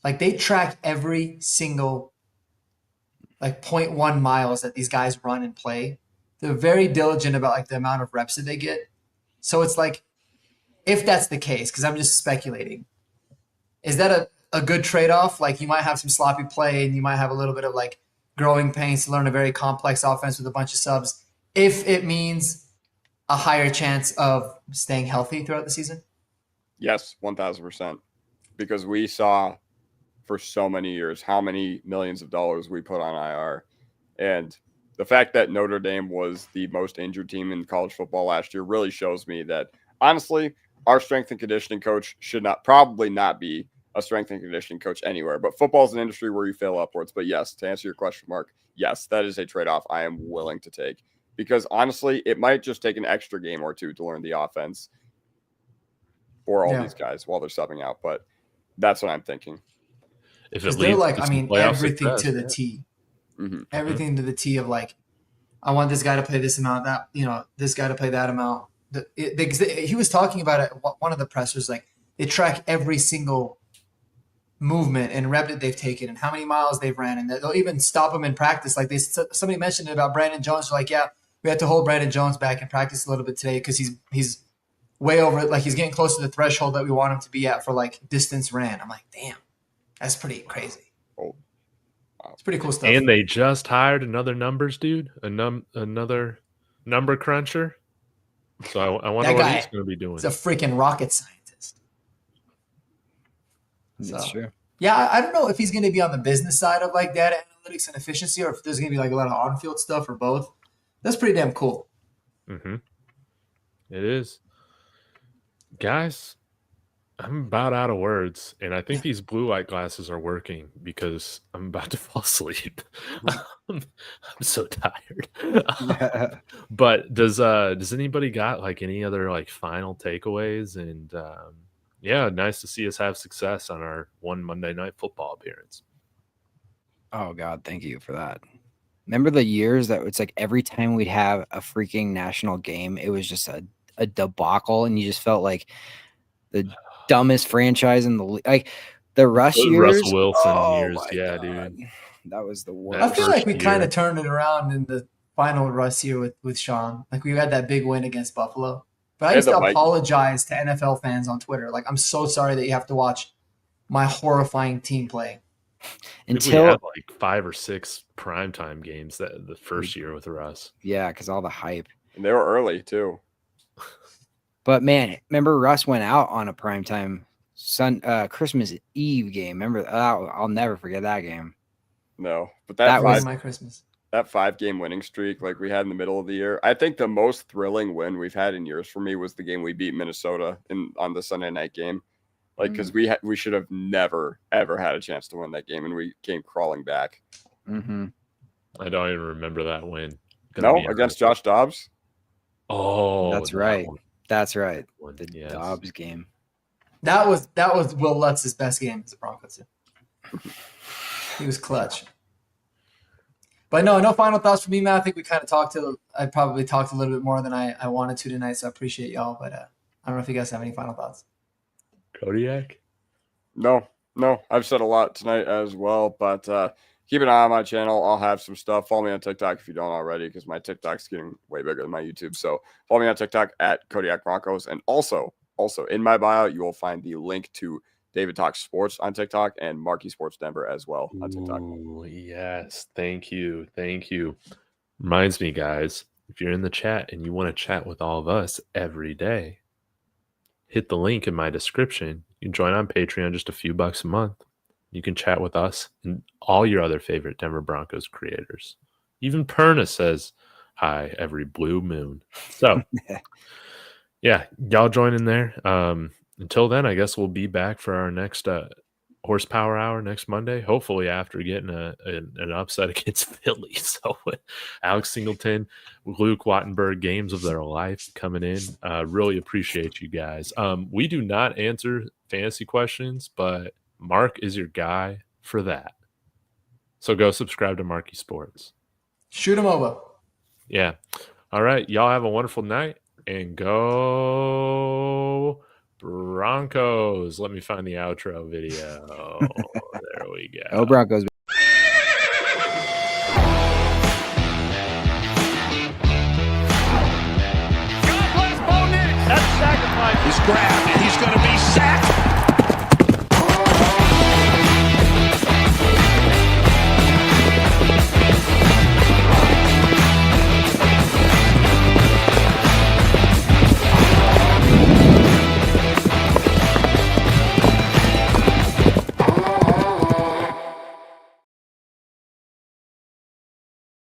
Like they track every single like 0.1 miles that these guys run and play. They're very diligent about like the amount of reps that they get. So it's like, if that's the case, because I'm just speculating, is that a good trade-off? Like you might have some sloppy play and you might have a little bit of like growing pains to learn a very complex offense with a bunch of subs if it means a higher chance of staying healthy throughout the season? Yes, 1,000%. Because we saw for so many years how many millions of dollars we put on IR. And the fact that Notre Dame was the most injured team in college football last year really shows me that, honestly, our strength and conditioning coach should probably not be a strength and conditioning coach anywhere. But football is an industry where you fail upwards. But yes, to answer your question, Mark, yes, that is a trade-off I am willing to take. Because honestly, it might just take an extra game or two to learn the offense for all these guys while they're subbing out. But that's what I'm thinking. If Because it they're leads like, to I some mean, playoff everything success, to the yeah. T. Mm-hmm. Everything to the T of like, I want this guy to play this amount, that, this guy to play that amount. He was talking about it. One of the pressers, like they track every single movement and rep that they've taken and how many miles they've ran, and they'll even stop them in practice. Like somebody mentioned it about Brandon Jones. They're like, yeah, we had to hold Brandon Jones back in practice a little bit today because he's way over it. Like he's getting close to the threshold that we want him to be at for like distance ran. I'm like, damn, that's pretty crazy. Oh, wow. It's pretty cool stuff. And they just hired another numbers dude, another number cruncher. So I wonder That what guy he's going to be doing. He's a freaking rocket scientist. That's true. Yeah, I don't know if he's going to be on the business side of like data analytics and efficiency, or if there's going to be like a lot of on-field stuff, or both. That's pretty damn cool. Mm-hmm. It is. Guys, I'm about out of words, and I think these blue light glasses are working because I'm about to fall asleep. I'm so tired. But does anybody got like any other like final takeaways? And yeah, nice to see us have success on our one Monday Night Football appearance. Oh God, thank you for that. Remember the years that it's like every time we'd have a freaking national game, it was just a debacle, and you just felt like the dumbest franchise in the league. Like the Russ Those years, Russell Wilson years, my yeah, God. dude. That was the I worst. feel like we First kind year. of turned it around in the final Russ year with Sean. Like we had that big win against Buffalo. But I used to apologize to NFL fans on Twitter. Like, I'm so sorry that you have to watch my horrifying team play. Until we had like 5 or 6 primetime games that the first year with Russ. Yeah, because all the hype. And they were early too. But man, remember Russ went out on a primetime Christmas Eve game. Remember, I'll never forget that game. No, but that was my Christmas. That 5-game winning streak like we had in the middle of the year. I think the most thrilling win we've had in years for me was the game we beat Minnesota on the Sunday night game. Like, because we should have never, ever had a chance to win that game, and we came crawling back. Mm-hmm. I don't even remember that win. No, against Josh Dobbs. Oh, that's right. That's right. The yes. Dobbs game. That was Will Lutz's best game as a Broncos. He was clutch. But no final thoughts from me, man. I think we kind of I probably talked a little bit more than I wanted to tonight, so I appreciate y'all. But I don't know if you guys have any final thoughts. Kodiak? No. I've said a lot tonight as well, but keep an eye on my channel. I'll have some stuff. Follow me on TikTok if you don't already, because my TikTok's getting way bigger than my YouTube. So follow me on TikTok at Kodiak Broncos. And also in my bio, you will find the link to David Talks Sports on TikTok and Marquee Sports Denver as well on TikTok. Ooh, yes. Thank you. Reminds me, guys, if you're in the chat and you want to chat with all of us every day, hit the link in my description. You can join on Patreon, just a few bucks a month. You can chat with us and all your other favorite Denver Broncos creators. Even Perna says hi every blue moon. So, yeah, y'all join in there. Until then, I guess we'll be back for our next Horsepower Hour next Monday, hopefully after getting an upset against Philly. So Alex Singleton, Luke Wattenberg, games of their life coming in. Really appreciate you guys. We do not answer fantasy questions, but Mark is your guy for that. So go subscribe to Marquee Sports. Shoot him over. Yeah. All right. Y'all have a wonderful night and go Broncos. Let me find the outro video. There we go. Oh, Broncos. God bless Bo Nix. That sacrifice is grabbed, and he's going to be sacked.